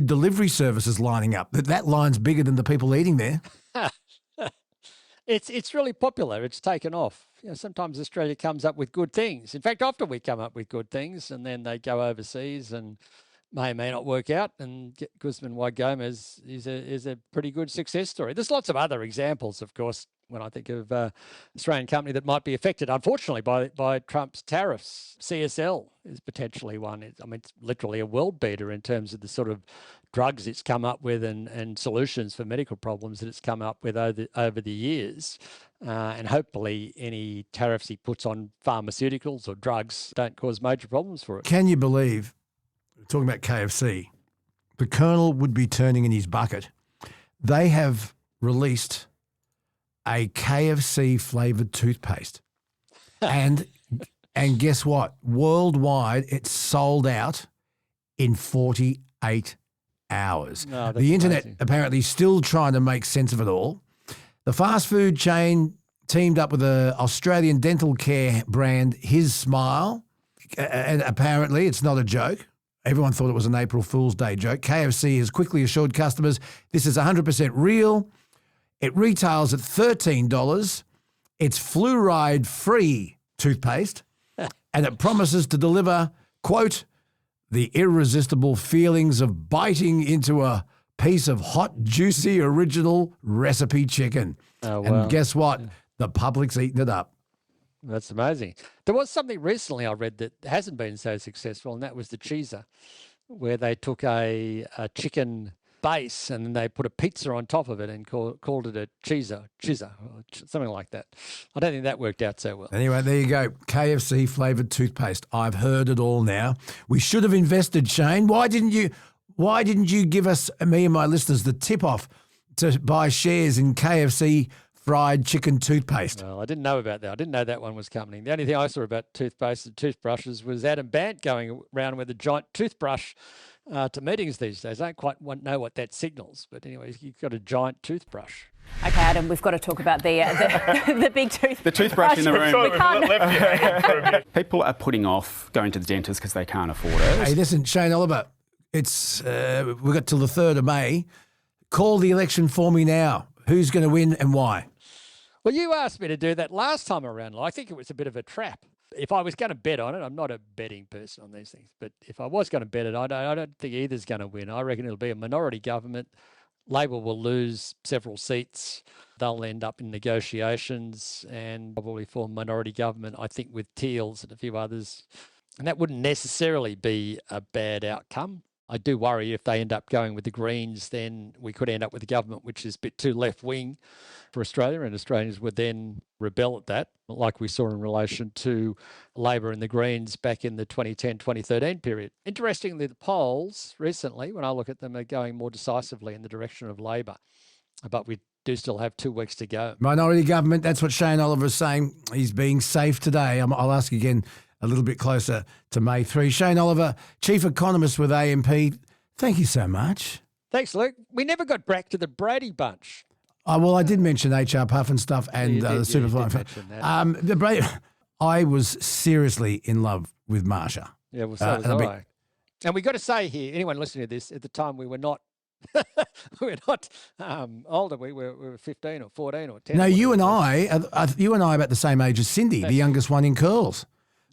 delivery services lining up. That line's bigger than the people eating there. It's really popular. It's taken off. Sometimes Australia comes up with good things. In fact, often we come up with good things and then they go overseas and may not work out, and Guzman y Gomez is a pretty good success story. There's lots of other examples, of course, when I think of Australian company that might be affected, unfortunately, by Trump's tariffs. CSL is potentially one. It's literally a world beater in terms of the sort of drugs it's come up with and solutions for medical problems that it's come up with over the years. And hopefully any tariffs he puts on pharmaceuticals or drugs don't cause major problems for it. Can you believe, talking about KFC, the Colonel would be turning in his bucket. They have released a KFC flavoured toothpaste. and guess what? Worldwide, it's sold out in 48 hours. No, that's the internet amazing. apparently still trying to make sense of it all. The fast food chain teamed up with an Australian dental care brand, His Smile, and apparently it's not a joke. Everyone thought it was an April Fool's Day joke. KFC has quickly assured customers this is 100% real. It retails at $13. It's fluoride-free toothpaste, and it promises to deliver, quote, the irresistible feelings of biting into a piece of hot, juicy, original recipe chicken. Oh, wow. And guess what? The public's eating it up. That's amazing. There was something recently I read that hasn't been so successful, and that was the Cheeser, where they took a chicken base and then they put a pizza on top of it and called it a Cheeser, something like that. I don't think that worked out so well. Anyway, there you go. KFC flavoured toothpaste. I've heard it all now. We should have invested, Shane. Why didn't you give us, me and my listeners, the tip-off to buy shares in KFC fried chicken toothpaste? Well, I didn't know about that. I didn't know that one was coming. The only thing I saw about toothpaste and toothbrushes was Adam Bant going around with a giant toothbrush to meetings these days. I don't quite know what that signals, but anyway, you've got a giant toothbrush. Okay, Adam, we've got to talk about the big toothbrush. The toothbrush in the room. We can't. People are putting off going to the dentist because they can't afford it. Hey, listen, Shane Oliver, it's we've got till the 3rd of May. Call the election for me now. Who's going to win and why? Well, you asked me to do that last time around. I think it was a bit of a trap. If I was going to bet on it, I'm not a betting person on these things, but if I was going to bet it, I don't think either's going to win. I reckon it'll be a minority government. Labor will lose several seats. They'll end up in negotiations and probably form minority government, I think, with Teals and a few others. And that wouldn't necessarily be a bad outcome. I do worry if they end up going with the Greens, then we could end up with a government which is a bit too left-wing for Australia, and Australians would then rebel at that, like we saw in relation to Labor and the Greens back in the 2010-2013 period. Interestingly, the polls recently, when I look at them, are going more decisively in the direction of Labor, but we do still have 2 weeks to go. Minority government, that's what Shane Oliver is saying. He's being safe today. I'll ask again a little bit closer to May 3. Shane Oliver, Chief Economist with AMP, thank you so much. Thanks, Luke. We never got back to the Brady Bunch. Oh, well, I did mention HR Puff and stuff and the Superfly. The Brady, I was seriously in love with Marsha. Yeah, well, so was I. And we got to say here, anyone listening to this, at the time we were not older. We were 15 or 14 or 10. No, you and I are about the same age as Cindy, the youngest one in Curls.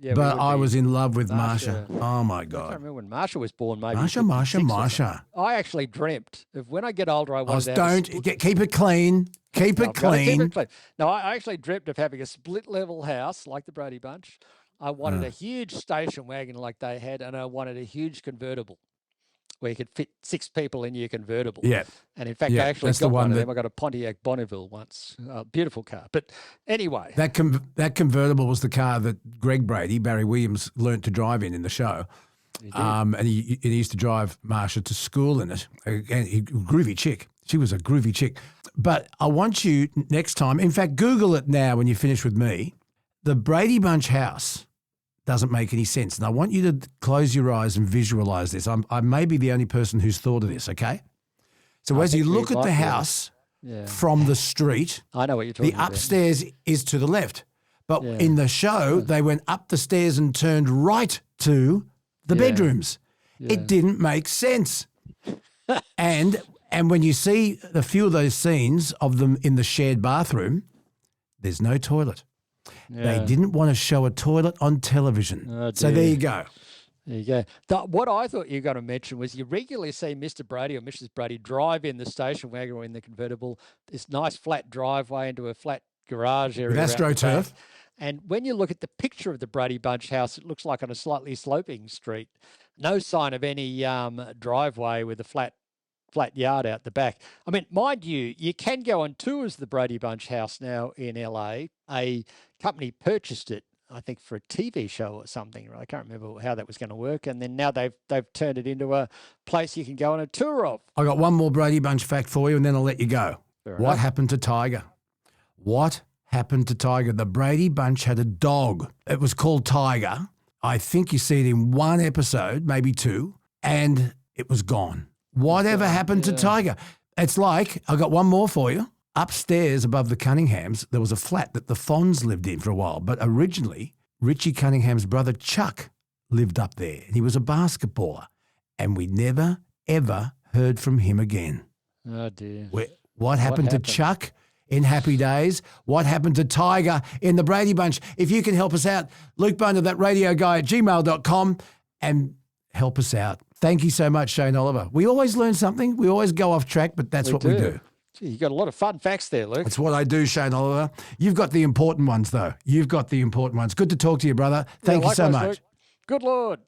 Yeah, but I was in love with Marsha. Oh, my I can't God. remember when Marsha was born, maybe. Marsha. I actually dreamt of when I get older, I wanted to have keep it clean. Keep it clean. No, I actually dreamt of having a split-level house like the Brady Bunch. I wanted a huge station wagon like they had, and I wanted a huge convertible where you could fit 6 people in your convertible. Yeah. And in fact, I actually got one of them. I got a Pontiac Bonneville once. Beautiful car. But anyway. That convertible was the car that Greg Brady, Barry Williams, learnt to drive in the show. And he used to drive Marsha to school in it. And groovy chick. She was a groovy chick. But I want you next time, in fact, Google it now when you finish with me. The Brady Bunch house doesn't make any sense. And I want you to close your eyes and visualize this. I may be the only person who's thought of this, okay? So as you look at the house from the street, I know what you're talking about. The upstairs is to the left. But in the show, they went up the stairs and turned right to the bedrooms. Yeah. It didn't make sense. and when you see a few of those scenes of them in the shared bathroom, there's no toilet. Yeah. They didn't want to show a toilet on television. So there you go. There you go. What I thought you were going to mention was you regularly see Mr. Brady or Mrs. Brady drive in the station wagon or in the convertible, this nice flat driveway into a flat garage area. With AstroTurf. And when you look at the picture of the Brady Bunch house, it looks like on a slightly sloping street. No sign of any driveway with a flat yard out the back. I mean, mind you, you can go on tours of the Brady Bunch house now in LA. A company purchased it, I think, for a TV show or something. I can't remember how that was going to work. And then now they've turned it into a place you can go on a tour of. I got one more Brady Bunch fact for you, and then I'll let you go. What happened to Tiger? What happened to Tiger? The Brady Bunch had a dog. It was called Tiger. I think you see it in one episode, maybe 2, and it was gone. Whatever happened to Tiger? It's like, I got one more for you. Upstairs above the Cunninghams, there was a flat that the Fonz lived in for a while. But originally, Richie Cunningham's brother Chuck lived up there. And he was a basketballer. And we never, ever heard from him again. Oh, dear. What happened to Chuck in Happy Days? What happened to Tiger in the Brady Bunch? If you can help us out, Luke Boner, thatradioguy@gmail.com, and help us out. Thank you so much, Shane Oliver. We always learn something. We always go off track, but that's what we do. Gee, you got a lot of fun facts there, Luke. That's what I do, Shane Oliver. You've got the important ones, though. You've got the important ones. Good to talk to you, brother. Thank you so much. Luke. Good Lord.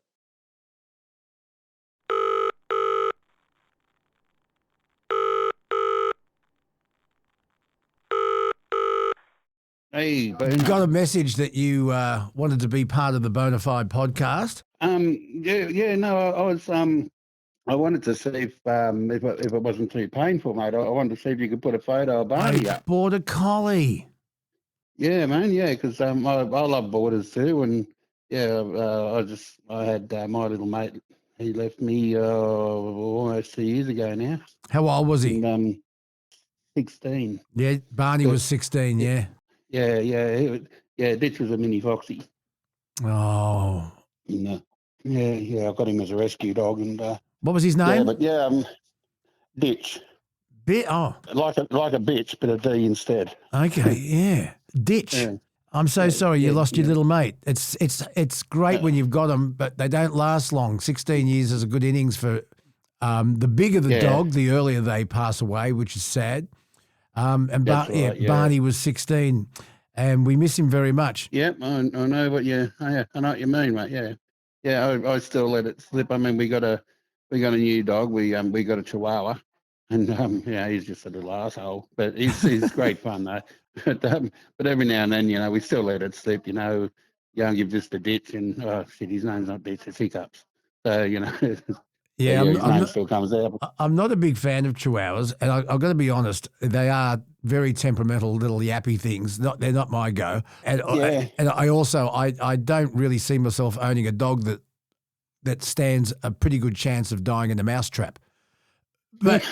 Hey, got a message that you wanted to be part of the Bonafide podcast. I wanted to see if it wasn't too painful, mate. I wanted to see if you could put a photo of Barney up. Border Collie. Yeah, man. Yeah, because I love borders too, and I had my little mate. He left me almost 2 years ago now. How old was he? 16. Yeah, Barney was 16. Yeah. Yeah. Ditch was a mini foxy. Oh. And, I got him as a rescue dog, and what was his name? Ditch. Like a bitch, but a D instead. Okay, yeah, Ditch. Yeah. I'm so sorry you lost your little mate. It's great when you've got them, but they don't last long. 16 years is a good innings for the bigger the dog, the earlier they pass away, which is sad. Barney was 16, and we miss him very much. Yep, I know what I know what you mean, mate. Yeah, I still let it slip. I mean, we got a new dog. We got a Chihuahua, and he's just a little asshole, but he's great fun though. But every now and then, we still let it slip. You give just a Ditch, and his name's not Ditch, it's Hiccups. So his name still comes out. I'm not a big fan of Chihuahuas, and I've got to be honest, they are very temperamental little yappy things. They're not my go. And I also don't really see myself owning a dog that stands a pretty good chance of dying in a mousetrap. But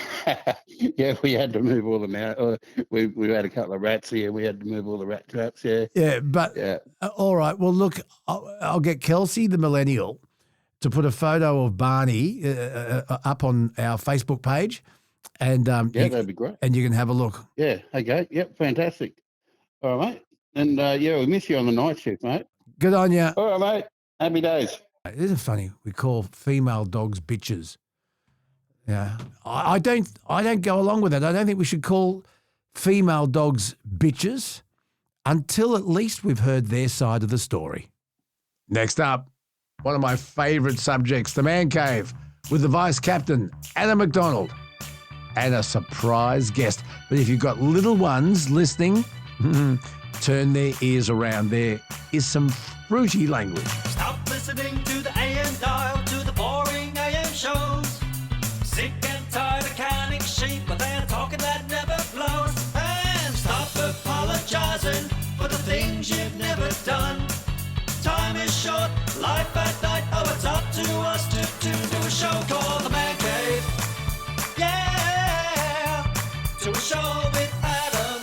we had to move all the mouse. We had a couple of rats here. We had to move all the rat traps. All right. Well, look, I'll get Kelsey, the millennial, to put a photo of Barney up on our Facebook page. And that'd be great. And you can have a look. Yeah, okay. Yep, fantastic. All right, mate. And we miss you on the night shift, mate. Good on you. All right, mate. Happy days. Isn't it funny? We call female dogs bitches. Yeah, I don't go along with that. I don't think we should call female dogs bitches until at least we've heard their side of the story. Next up, one of my favourite subjects, the man cave, with the Vice Captain Adam McDonald and a surprise guest. But if you've got little ones listening, turn their ears around. There is some fruity language. Stop listening to the AM dial, to the boring AM shows. Sick and tired of counting sheep, but they're talking that never flows. And stop apologizing for the things you've never done. Time is short, life at night. Oh, it's up to us to do a show called The Man Cave. Yeah, to a show with Adam.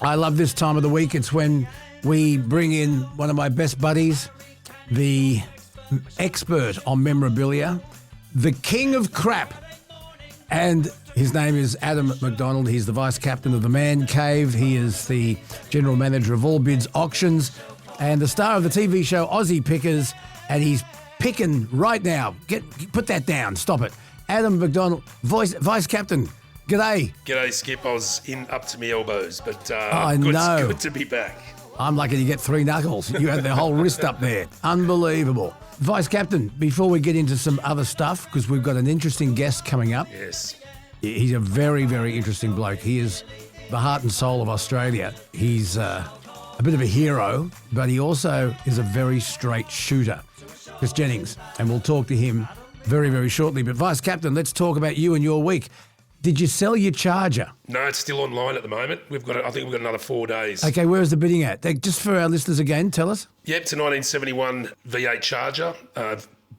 I love this time of the week. It's when we bring in one of my best buddies, the expert on memorabilia, the king of crap. And his name is Adam McDonald. He's the Vice Captain of the Man Cave. He is the General Manager of All Bids Auctions and the star of the TV show Aussie Pickers. And he's picking right now. Put that down. Stop it. Adam McDonald, Vice Captain. G'day. G'day, Skip. I was in up to my elbows, but I know. Good to be back. I'm lucky to get 3 knuckles. You had the whole wrist up there. Unbelievable. Vice Captain, before we get into some other stuff, because we've got an interesting guest coming up. Yes. He's a very, very interesting bloke. He is the heart and soul of Australia. He's a bit of a hero, but he also is a very straight shooter. Kris Jennings, and we'll talk to him very, very shortly. But Vice Captain, let's talk about you and your week. Did you sell your Charger? No, it's still online at the moment. I think we've got another 4 days. Okay, where's the bidding at? Just for our listeners again, tell us. Yep, it's a 1971 V8 Charger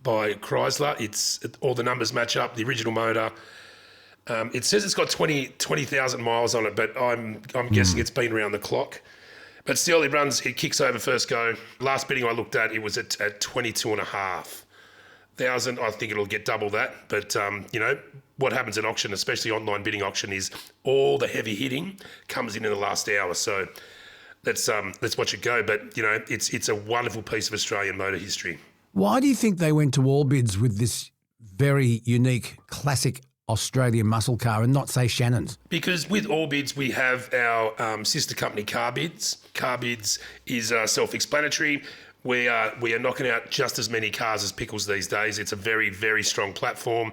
by Chrysler. All the numbers match up, the original motor. It says it's got 20,000 miles on it, but I'm guessing it's been around the clock. But still, it kicks over first go. Last bidding I looked at, it was at 22,500. I think it'll get double that. But, what happens at auction, especially online bidding auction, is all the heavy hitting comes in the last hour. So let's watch it go. But, it's a wonderful piece of Australian motor history. Why do you think they went to All Bids with this very unique, classic Australian muscle car and not, say, Shannon's? Because with All Bids, we have our sister company, Car Bids. Car Bids is self-explanatory. We are knocking out just as many cars as Pickles these days. It's a very, very strong platform.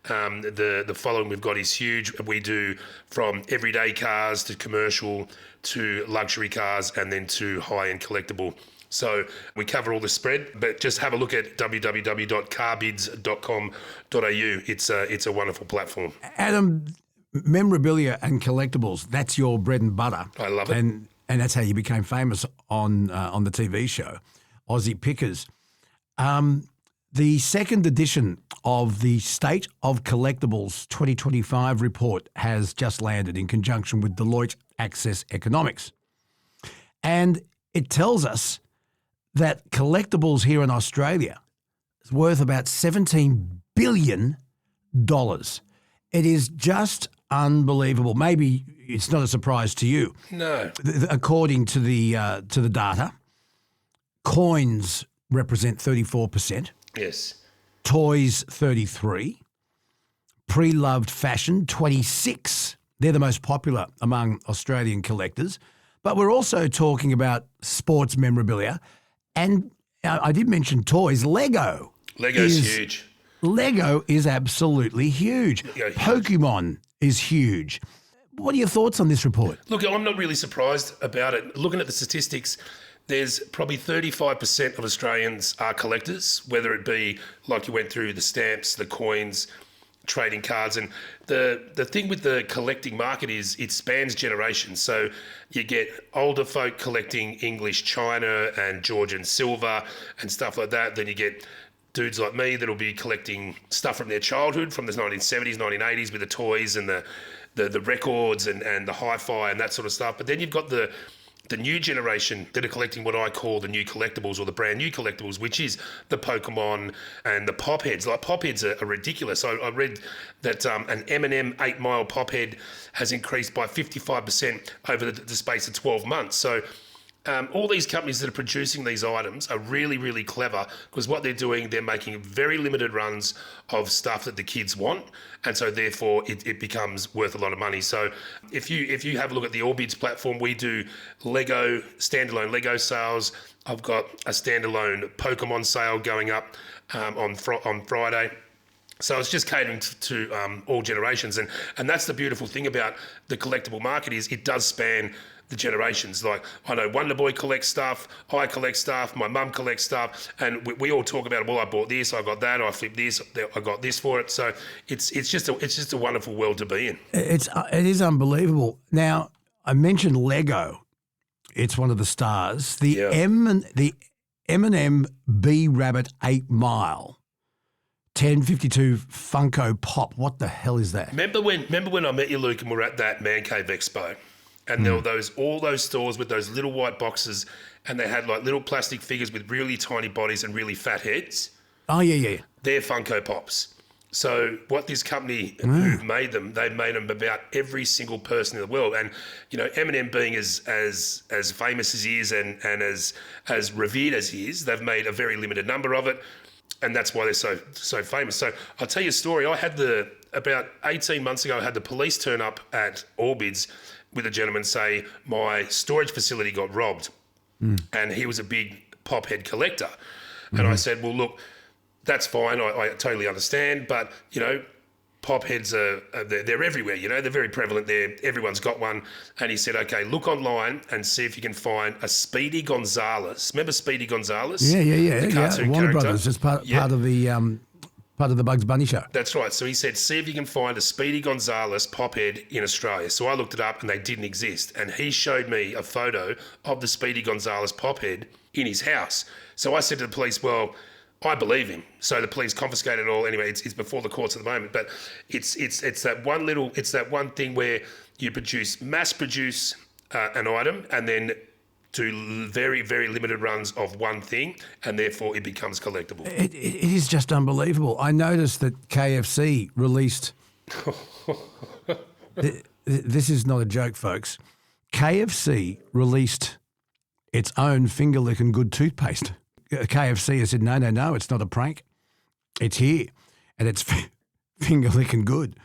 The following we've got is huge. We do from everyday cars to commercial to luxury cars and then to high-end collectible. So we cover all the spread, but just have a look at www.carbids.com.au. It's a wonderful platform. Adam, memorabilia and collectibles, that's your bread and butter. I love it. And that's how you became famous on the TV show, Aussie Pickers. The second edition of the State of Collectibles 2025 report has just landed in conjunction with Deloitte Access Economics. And it tells us that collectibles here in Australia is worth about $17 billion. It is just unbelievable. Maybe it's not a surprise to you. No. According to the data, coins represent 34%. Yes. Toys, 33%. Pre-loved fashion, 26%. They're the most popular among Australian collectors. But we're also talking about sports memorabilia. And I did mention toys. Lego. Lego's huge. Lego is absolutely huge. Pokemon is huge. What are your thoughts on this report? Look, I'm not really surprised about it. Looking at the statistics, there's probably 35% of Australians are collectors, whether it be, like you went through, the stamps, the coins, trading cards. And the thing with the collecting market is it spans generations. So you get older folk collecting English china and Georgian silver and stuff like that. Then you get dudes like me that'll be collecting stuff from their childhood, from the 1970s, 1980s, with the toys and the records and the hi-fi and that sort of stuff. But then you've got the the new generation that are collecting what I call the new collectibles or the brand new collectibles, which is the Pokemon and the pop heads. Like pop heads are ridiculous. I read that an M&M 8 Mile pop head has increased by 55% over the space of 12 months. So all these companies that are producing these items are really, really clever, because what they're doing, they're making very limited runs of stuff that the kids want, and so therefore it becomes worth a lot of money. So if you have a look at the Orbids platform, we do standalone Lego sales. I've got a standalone Pokemon sale going up on Friday. So it's just catering to all generations, and that's the beautiful thing about the collectible market is it does span the generations. Like I know Wonder Boy collects stuff, I collect stuff, my mum collects stuff, and we all talk about, well, I bought this, I got that, I flipped this, I got this for it. So it's just a wonderful world to be in. It is unbelievable. Now I mentioned Lego. It's one of the stars. The M&M B Rabbit 8 Mile 1052 Funko Pop. What the hell is that? Remember when I met you, Luke, and we were at that Man Cave Expo? And there were all those stores with those little white boxes, and they had like little plastic figures with really tiny bodies and really fat heads. Oh, yeah. They're Funko Pops. So what this company who made them, they made them about every single person in the world. And, you know, M&M being as famous as he is and as revered as he is, they've made a very limited number of it. And that's why they're so famous. So I'll tell you a story. About 18 months ago, I had the police turn up at Orbids with a gentleman say, my storage facility got robbed. And he was a big pop head collector. And I said, well, look, that's fine. I totally understand. But, you know, pop heads they're everywhere, you know, they're very prevalent there. Everyone's got one. And he said, okay, look online and see if you can find a Speedy Gonzales. Remember Speedy Gonzales? Yeah. The cartoon Warner character. Brothers, just part of the Bugs Bunny show. That's right. So he said, see if you can find a Speedy Gonzales pop head in Australia. So I looked it up and they didn't exist. And he showed me a photo of the Speedy Gonzales pop head in his house. So I said to the police, well, I believe him. So the police confiscated it all. Anyway, it's before the courts at the moment. But it's that one thing where you mass produce an item and then do very, very limited runs of one thing, and therefore it becomes collectible. It is just unbelievable. I noticed that KFC released... This is not a joke, folks. KFC released its own finger-licking good toothpaste. KFC has said, no, it's not a prank. It's here, and it's finger-licking good.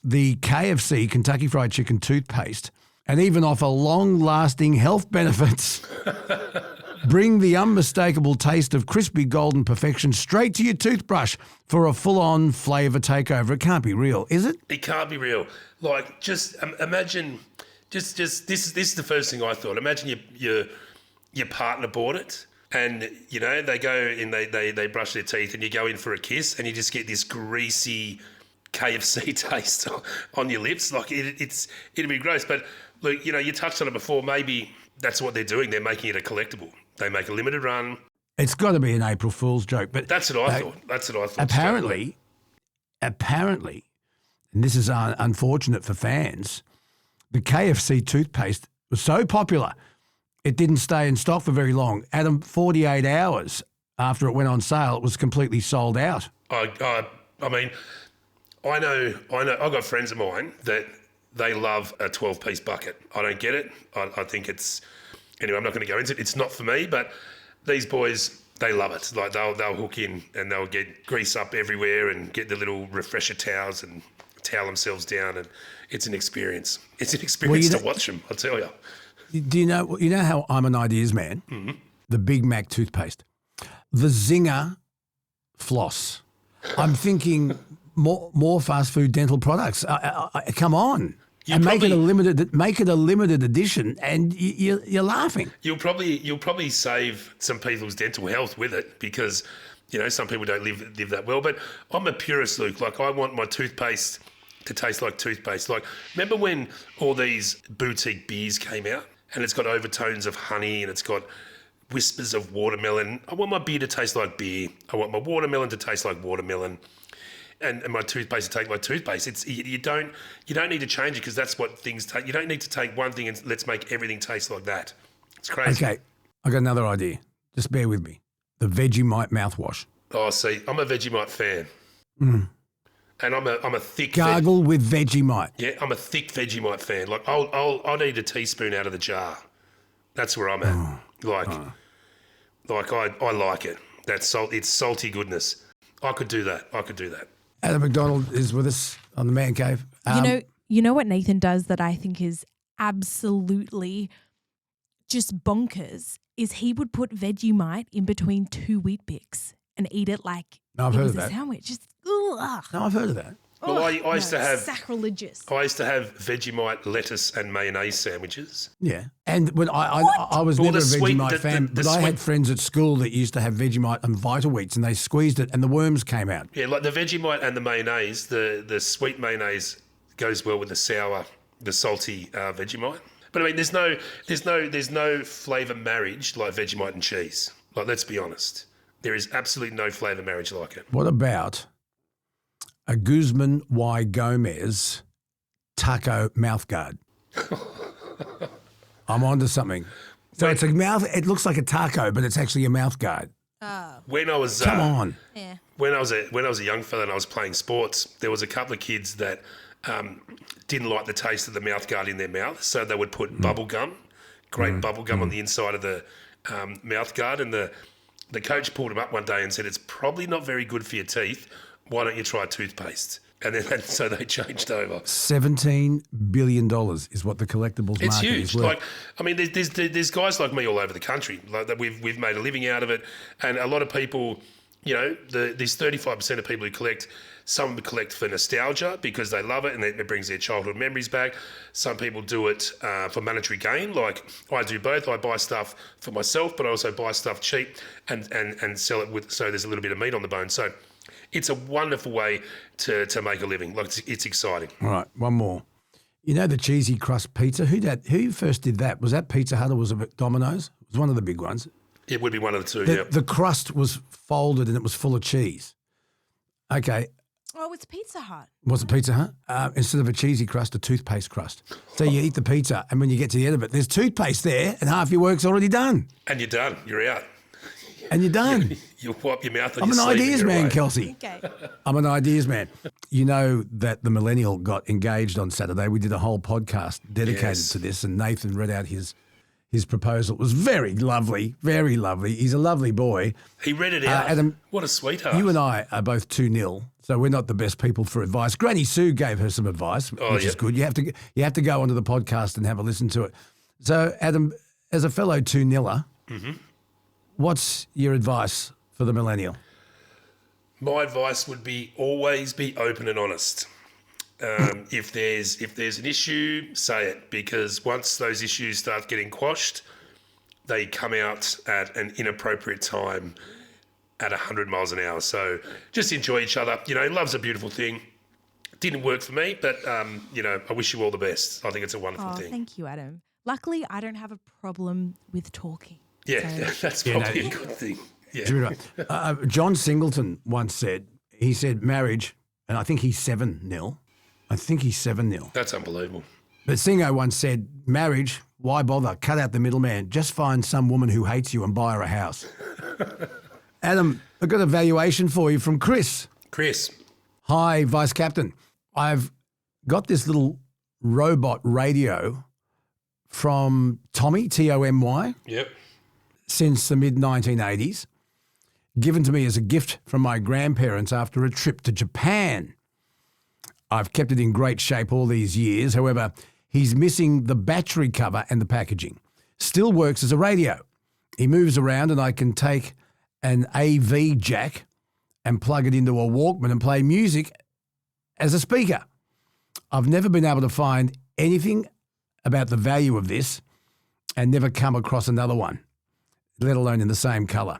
The KFC Kentucky Fried Chicken toothpaste, and even offer long-lasting health benefits. Bring the unmistakable taste of crispy golden perfection straight to your toothbrush for a full-on flavour takeover. It can't be real, is it? It can't be real. Like, just imagine. This is the first thing I thought. Imagine your partner bought it, and you know they go in, they brush their teeth, and you go in for a kiss, and you just get this greasy KFC taste on your lips. Like it'd be gross. But look, you know, you touched on it before. Maybe that's what they're doing. They're making it a collectible. They make a limited run. It's got to be an April Fool's joke. But that's what I thought. That's what I thought. Apparently, and this is unfortunate for fans, the KFC toothpaste was so popular, it didn't stay in stock for very long. Adam, 48 hours after it went on sale, it was completely sold out. I mean, I know. I've got friends of mine that they love a 12-piece bucket. I don't get it. I think it's... Anyway, I'm not going to go into it. It's not for me, but these boys, they love it. Like they'll hook in and they'll get grease up everywhere and get the little refresher towels and towel themselves down, and it's an experience. It's an experience to watch them, I'll tell you. Do you know how I'm an ideas man? Mm-hmm. The Big Mac toothpaste. The Zinger floss. I'm thinking more fast food dental products. Come on. Make it a limited edition, and you're laughing. You'll probably save some people's dental health with it, because you know some people don't live that well. But I'm a purist, Luke. Like I want my toothpaste to taste like toothpaste. Like remember when all these boutique beers came out, and it's got overtones of honey and it's got whispers of watermelon. I want my beer to taste like beer. I want my watermelon to taste like watermelon. And my toothpaste to take like toothpaste. You don't need to change it, because that's what things take. You don't need to take one thing and let's make everything taste like that. It's crazy. Okay, I got another idea. Just bear with me. The Vegemite mouthwash. Oh, see, I'm a Vegemite fan. Mm. And I'm a thick Gargle with Vegemite. Yeah, I'm a thick Vegemite fan. Like I'll eat a teaspoon out of the jar. That's where I'm at. I like it. It's salty goodness. I could do that. Adam McDonald is with us on the Man Cave. You know what Nathan does that I think is absolutely just bonkers is he would put Vegemite in between 2 Wheat Bix and eat it like I've it heard was of a that. sandwich. Just No, I've heard of that. Well, I used to have sacrilegious. I used to have Vegemite lettuce and mayonnaise sandwiches. Yeah, and when I was Or never a the sweet- Vegemite the- fan, the but I sweet- had friends at school that used to have Vegemite and Vita-Weeks, and they squeezed it, and the worms came out. Yeah, like the Vegemite and the mayonnaise. The sweet mayonnaise goes well with the salty Vegemite. But I mean, there's no flavour marriage like Vegemite and cheese. Like, let's be honest, there is absolutely no flavour marriage like it. What about a Guzman Y. Gomez taco mouthguard? I'm onto something. So it's a mouth. It looks like a taco, but it's actually a mouthguard. When I was Come on. Yeah. When I was a young fella and I was playing sports, there was a couple of kids that didn't like the taste of the mouthguard in their mouth, so they would put bubble gum, bubble gum on the inside of the mouthguard, and the coach pulled them up one day and said, "It's probably not very good for your teeth. Why don't you try toothpaste?" And then so they changed over. $17 billion is what the collectibles It's market huge. is worth. Like, I mean, there's guys like me all over the country like that. We've made a living out of it, and a lot of people, you know, there's 35% of people who collect. Some collect for nostalgia because they love it and it brings their childhood memories back. Some people do it for monetary gain. Like I do both. I buy stuff for myself, but I also buy stuff cheap and sell it so there's a little bit of meat on the bone. So it's a wonderful way to make a living. Like it's exciting. All right, one more. You know the cheesy crust pizza? Who first did that? Was that Pizza Hut or was it Domino's? It was one of the big ones. It would be one of the two, yeah. The crust was folded and it was full of cheese. Okay. Oh, it's Pizza Hut. Was it Pizza Hut? Instead of a cheesy crust, a toothpaste crust. So you eat the pizza and when you get to the end of it, there's toothpaste there and half your work's already done. And you're done. You're out. And you're done. You wipe your mouth on I'm your an sleeve and ideas you're man, away. Kelsey. Okay. I'm an ideas man. You know that the millennial got engaged on Saturday. We did a whole podcast dedicated to this and Nathan read out his proposal. It was very lovely, very lovely. He's a lovely boy. He read it out. Adam, what a sweetheart. you and I are both 2-0, so we're not the best people for advice. Granny Sue gave her some advice, which is good. You have to go onto the podcast and have a listen to it. So, Adam, as a fellow 2-0er, what's your advice for the millennial? My advice would be always be open and honest. If there's an issue, say it, because once those issues start getting quashed, they come out at an inappropriate time at 100 miles an hour. So just enjoy each other. You know, love's a beautiful thing. Didn't work for me, but, you know, I wish you all the best. I think it's a wonderful thing. Thank you, Adam. Luckily, I don't have a problem with talking. Yeah, So- that's probably a good thing. Yeah. John Singleton once said, marriage, and I think he's 7-0. That's unbelievable. But Singo once said, marriage, why bother? Cut out the middleman. Just find some woman who hates you and buy her a house. Adam, I've got a valuation for you from Kris. Kris. Hi, Vice Captain. I've got this little robot radio from Tommy, T-O-M-Y. Yep. Since the mid-1980s, given to me as a gift from my grandparents after a trip to Japan. I've kept it in great shape all these years. However, he's missing the battery cover and the packaging. Still works as a radio. He moves around and I can take an AV jack and plug it into a Walkman and play music as a speaker. I've never been able to find anything about the value of this and never come across another one, let alone in the same colour.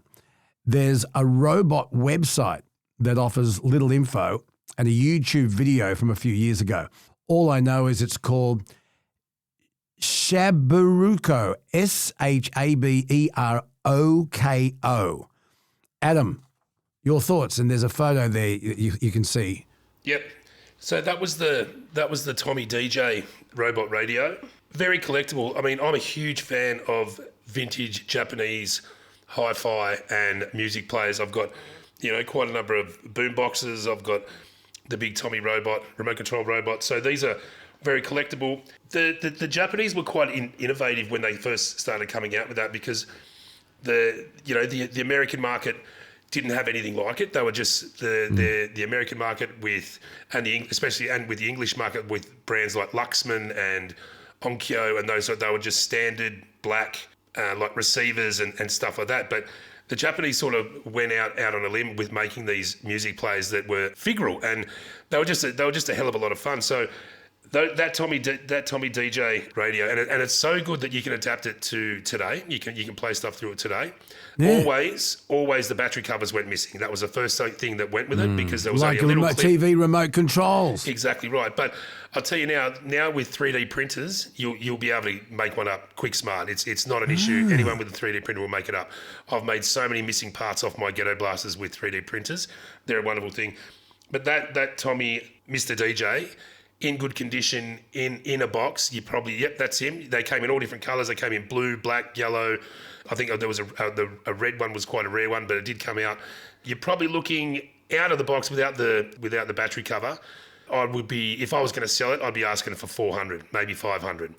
There's a robot website that offers little info and a YouTube video from a few years ago. All I know is it's called Shaburoko, Shaberoko. Adam, your thoughts, and there's a photo there you can see. Yep. So that was the Tommy DJ robot radio. Very collectible. I mean, I'm a huge fan of vintage Japanese hi-fi and music players. I've got, quite a number of boom boxes. I've got the big Tommy robot, remote control robot. So these are very collectible. The Japanese were quite innovative when they first started coming out with that, because the American market didn't have anything like it. They were just the American market with the English market with brands like Luxman and Onkyo and those. They were just standard black like receivers and stuff like that. But the Japanese sort of went out on a limb with making these music players that were figural, and they were just a hell of a lot of fun. So that Tommy DJ radio, and it's so good that you can adapt it to today. You can play stuff through it today. Yeah. Always the battery covers went missing. That was the first thing that went with it, because there was like only a little clip. TV remote controls. Exactly right. But I'll tell you now with 3D printers, you'll be able to make one up quick smart. It's not an issue. Anyone with a 3D printer will make it up. I've made so many missing parts off my ghetto blasters with 3D printers. They're a wonderful thing. But that Tommy, Mr. DJ, in good condition, in a box, that's him. They came in all different colours. They came in blue, black, yellow. I think there was a red one was quite a rare one, but it did come out. You're probably looking out of the box without the battery cover. I would be, if I was going to sell it, I'd be asking for 400, maybe 500.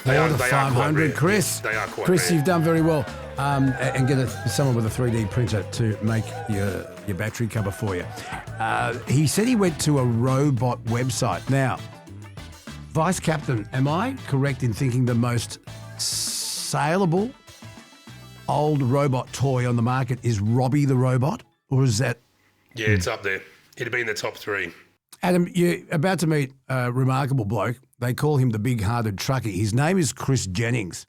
They are 500, Kris. They are quite Kris, rare. you've done very well. And get someone with a 3D printer to make your battery cover for you. He said he went to a robot website. Now, Vice Captain, am I correct in thinking the most saleable old robot toy on the market is Robbie the Robot? Or is that... Yeah, it's up there. It'd be in the top 3. Adam, you're about to meet a remarkable bloke. They call him the big-hearted truckie. His name is Kris Jennings,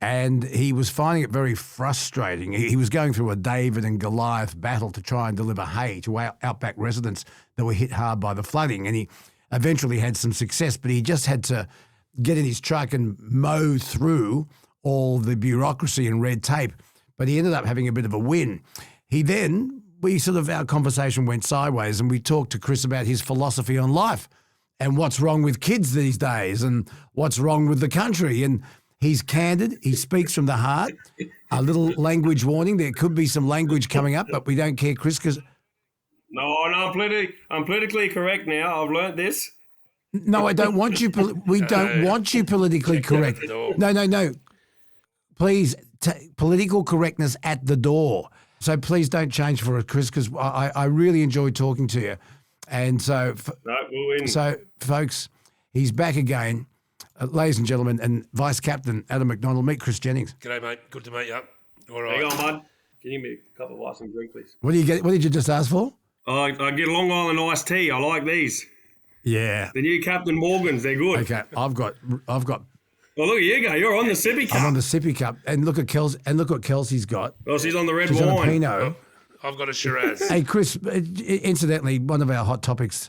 and he was finding it very frustrating. He was going through a David and Goliath battle to try and deliver hay to outback residents that were hit hard by the flooding, and he eventually had some success, but he just had to get in his truck and mow through all the bureaucracy and red tape, but he ended up having a bit of a win. Our conversation went sideways, and we talked to Kris about his philosophy on life and what's wrong with kids these days and what's wrong with the country. And he's candid. He speaks from the heart. A little language warning. There could be some language coming up, but we don't care, Kris, because... No, I'm politically correct now. I've learnt this. No, I don't want you... we don't want you politically correct. No. Please, political correctness at the door. So please don't change for it, Kris, because I really enjoyed talking to you. And so, we'll win. So, folks, he's back again. Ladies and gentlemen, and Vice Captain Adam McDonald, meet Kris Jennings. G'day, mate. Good to meet you. All right. Hang on, bud. Can you give me a couple of ice and drink, please? What do you get? What did you just ask for? I get Long Island iced tea. I like these. Yeah. The new Captain Morgans. They're good. Okay, I've got. Well, look at you go. You're on the sippy cup. I'm on the sippy cup, and look at Kelsey. And look what Kelsey's got. Oh, she's on the red she's wine. On a Pinot. I've got a Shiraz. Hey, Kris. Incidentally, one of our hot topics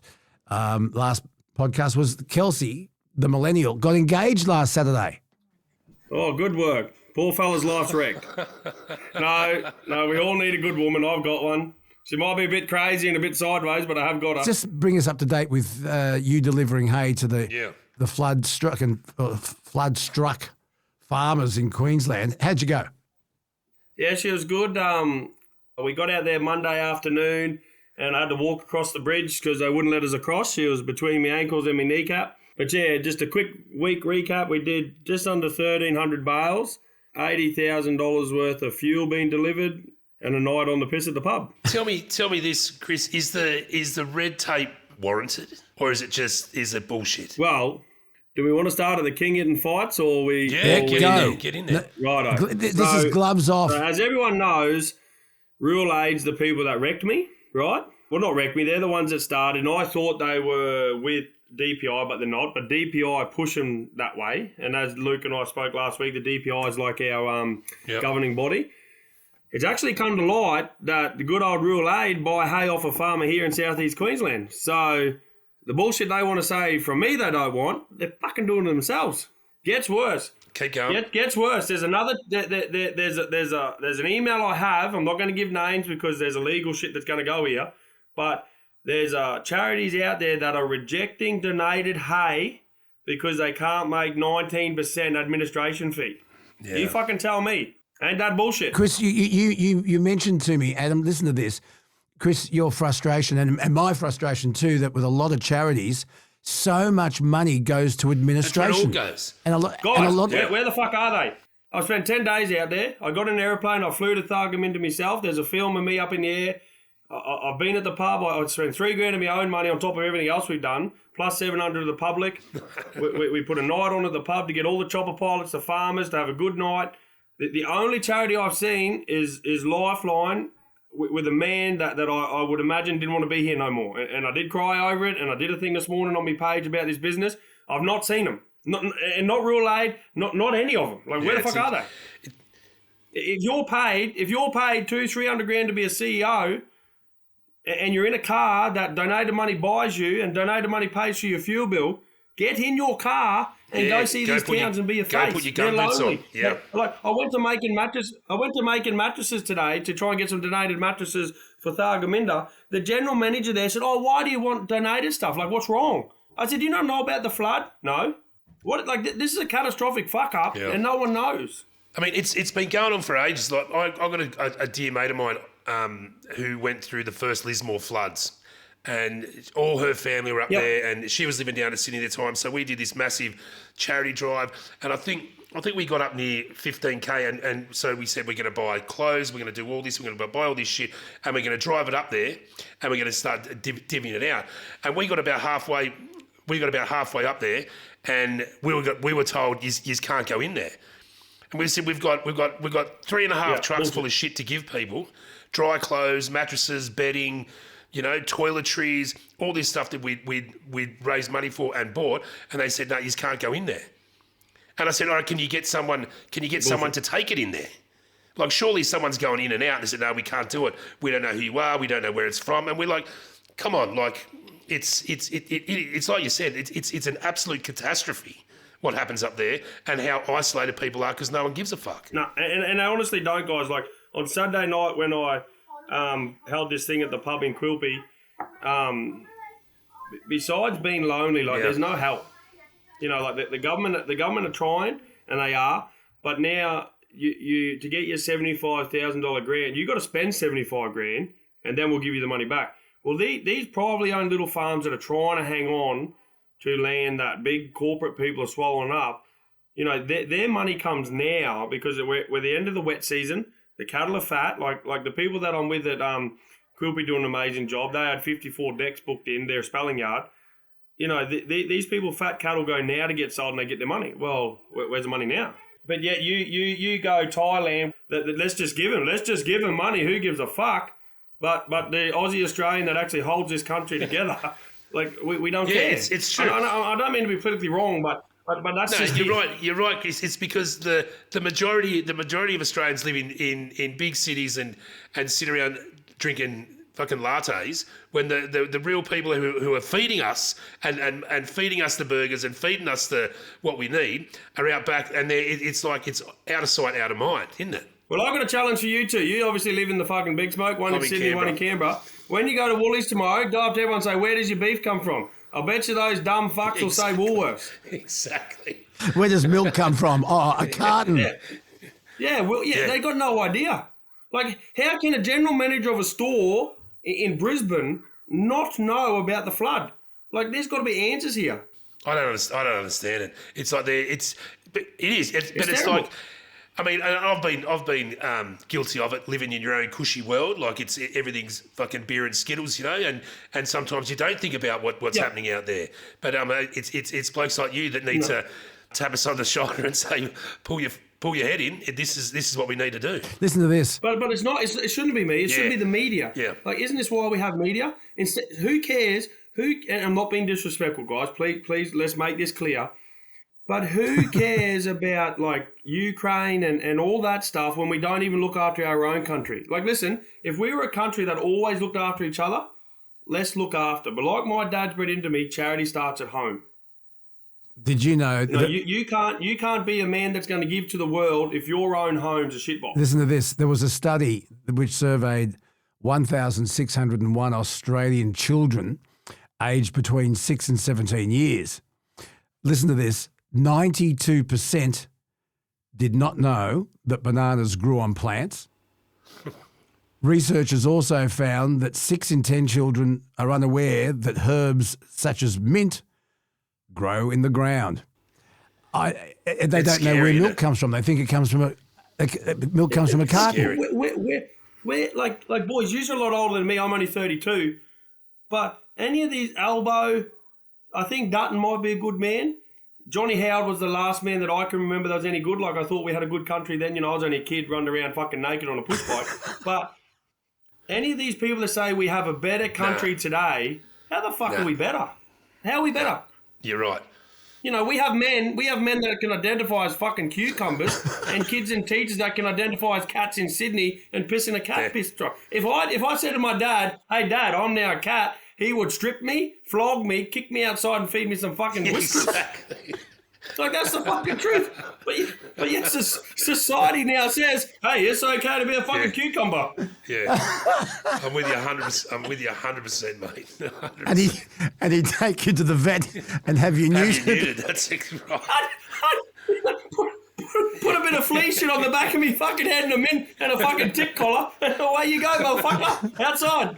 last podcast was Kelsey, the millennial, got engaged last Saturday. Oh, good work. Poor fella's life's wrecked. No, we all need a good woman. I've got one. She might be a bit crazy and a bit sideways, but I have got her. Just bring us up to date with you delivering hay to the flood-struck farmers in Queensland. How'd you go? Yeah, she was good. We got out there Monday afternoon and I had to walk across the bridge because they wouldn't let us across. She was between my ankles and my kneecap. But yeah, just a quick week recap. We did just under 1,300 bales, $80,000 worth of fuel being delivered, and a night on the piss at the pub. Tell me this, Kris. Is the red tape warranted, or is it bullshit? Well, do we want to start at the king getting fights, or get in there? Righto. This is gloves off. So as everyone knows, Rural Aid's the people that wrecked me, right? Well, not wrecked me. They're the ones that started, and I thought they were with DPI, but they're not. But DPI push them that way. And as Luke and I spoke last week, the DPI is like our governing body. It's actually come to light that the good old Rural Aid buy hay off a farmer here in southeast Queensland. So the bullshit they want to say from me they don't want, they're fucking doing it themselves. Gets worse. Keep going. Gets worse. There's another. There's an email I have. I'm not going to give names because there's illegal shit that's going to go here. But there's charities out there that are rejecting donated hay because they can't make 19% administration fee. Yeah. You fucking tell me. Ain't that bullshit? Kris, you mentioned to me, Adam, listen to this. Kris, your frustration and my frustration too, that with a lot of charities, so much money goes to administration. That's where it all goes. And a lot, Guys, where the fuck are they? I spent 10 days out there. I got in an aeroplane. I flew to Thargomindah myself. There's a film of me up in the air. I've been at the pub. I spent $3,000 of my own money on top of everything else we've done, plus 700 of the public. we put a night on at the pub to get all the chopper pilots, the farmers, to have a good night. The only charity I've seen is Lifeline with a man that I would imagine didn't want to be here no more. And I did cry over it, and I did a thing this morning on my page about this business. I've not seen them. Not Rural Aid, not any of them. Like, where the fuck are they? If you're paid $200,000-300,000 to be a CEO, and you're in a car that donated money buys you and donated money pays for your fuel bill, get in your car and go see these towns and be a face. Go put your gumboots on. Yeah. Like, I went to making mattresses today to try and get some donated mattresses for Thargomindah. The general manager there said, "Oh, why do you want donated stuff? Like, what's wrong?" I said, "Do you not know about the flood?" No. What? Like, this is a catastrophic fuck up, and no one knows. I mean, it's been going on for ages. Like, I got a dear mate of mine who went through the first Lismore floods, and all her family were up there, and she was living down in Sydney at the time. So we did this massive charity drive, and I think we got up near 15K, and so we said we're going to buy clothes, we're going to do all this, we're going to buy all this shit, and we're going to drive it up there, and we're going to start divvying it out. And we got about halfway up there, and we were told you can't go in there. And we said we've got 3.5 trucks full of shit to give people, dry clothes, mattresses, bedding, toiletries, all this stuff that we'd raised money for and bought. And they said, no, you can't go in there. And I said, all right, can you get someone to take it in there? Like, surely someone's going in and out. And they said, no, we can't do it. We don't know who you are. We don't know where it's from. And we're like, come on, like, it's like you said, it's an absolute catastrophe what happens up there and how isolated people are because no one gives a fuck. No, and I honestly don't, guys. Like, on Saturday night when I held this thing at the pub in Quilpie, besides being lonely, like, there's no help. Like, the government are trying, and they are, but now you to get your $75,000 grant, you got to spend $75,000, and then we'll give you the money back. Well, these privately owned little farms that are trying to hang on to land that big corporate people are swallowing up, their money comes now because we're the end of the wet season. The cattle are fat. Like the people that I'm with at Quilpie do an amazing job. They had 54 decks booked in their spelling yard. These people, fat cattle, go now to get sold and they get their money. Well, where's the money now? But yet you go Thailand. Let's just give them money. Who gives a fuck? But the Aussie Australian that actually holds this country together, like, we don't care. It's true. I don't mean to be politically wrong, but that's just you're right. You're right. It's because the majority of Australians live in big cities and sit around drinking fucking lattes when the real people who are feeding us and feeding us the burgers and feeding us what we need are out back, and it's like it's out of sight, out of mind, isn't it? Well, I've got a challenge for you two. You obviously live in the fucking big smoke, one in Sydney, one in Canberra. When you go to Woolies tomorrow, go up to everyone and say, where does your beef come from? I bet you those dumb fucks will say Woolworths. Exactly. Where does milk come from? Oh, a carton. They got no idea. Like, how can a general manager of a store in Brisbane not know about the flood? Like, there's got to be answers here. I don't understand it. It's like it is. It's like, I mean, I've been guilty of it, living in your own cushy world. Like, everything's fucking beer and Skittles, and sometimes you don't think about what's happening out there. But it's blokes like you that need to tap us on the shoulder and say, pull your head in. This is what we need to do. Listen to this. But it's not. It shouldn't be me. It should be the media. Yeah. Like, isn't this why we have media? Instead, who cares? And I'm not being disrespectful, guys. Please, let's make this clear. But who cares about, like, Ukraine and all that stuff when we don't even look after our own country? Like, listen, if we were a country that always looked after each other, let's look after. But like my dad's bred into me, charity starts at home. Did you know? No, you can't be a man that's going to give to the world if your own home's a shitbox. Listen to this. There was a study which surveyed 1,601 Australian children aged between 6 and 17 years. Listen to this. 92% did not know that bananas grew on plants. Researchers also found that 6 in 10 children are unaware that herbs such as mint grow in the ground. They don't know where milk comes from. They think it comes from milk comes from a carton. We're like boys, you're a lot older than me. I'm only 32. But any of these Albo, I think Dutton might be a good man. Johnny Howard was the last man that I can remember that was any good. Like, I thought we had a good country then. You know, I was only a kid running around fucking naked on a push bike. But any of these people that say we have a better country today, how the fuck are we better? How are we better? You're right. You know, we have men that can identify as fucking cucumbers and kids and teachers that can identify as cats in Sydney and piss in a cat piss truck. If I said to my dad, hey, Dad, I'm now a cat, he would strip me, flog me, kick me outside and feed me some fucking whiskers. Exactly. Like, that's the fucking truth. But yet society now says, hey, it's okay to be a fucking cucumber. Yeah. I'm with you 100%. I'm with you 100%, mate. 100%. And he'd take you to the vet and have you neutered. That's right. Put a bit of flea shit on the back of me fucking head and a mint and a fucking tick collar, and away you go, motherfucker, outside.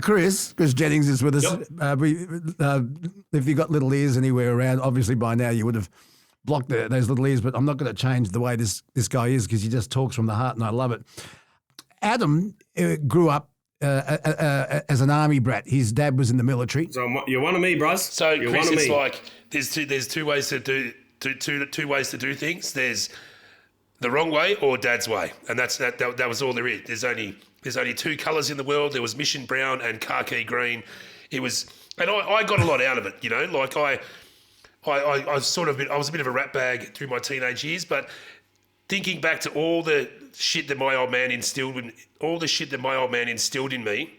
Kris Jennings is with us. Yep. If you got little ears anywhere around, obviously by now you would have blocked those little ears, but I'm not going to change the way this guy is because he just talks from the heart and I love it. Adam grew up as an army brat. His dad was in the military. So you're one of me, bros. So you're Kris, one of it's me. like there's two ways to do two ways to do things. There's the wrong way or Dad's way, and that was all there is. There's only two colours in the world. There was mission brown and khaki green. It was, and I got a lot out of it. You know, like I was a bit of a rat bag through my teenage years, but thinking back to all the shit that my old man instilled in me,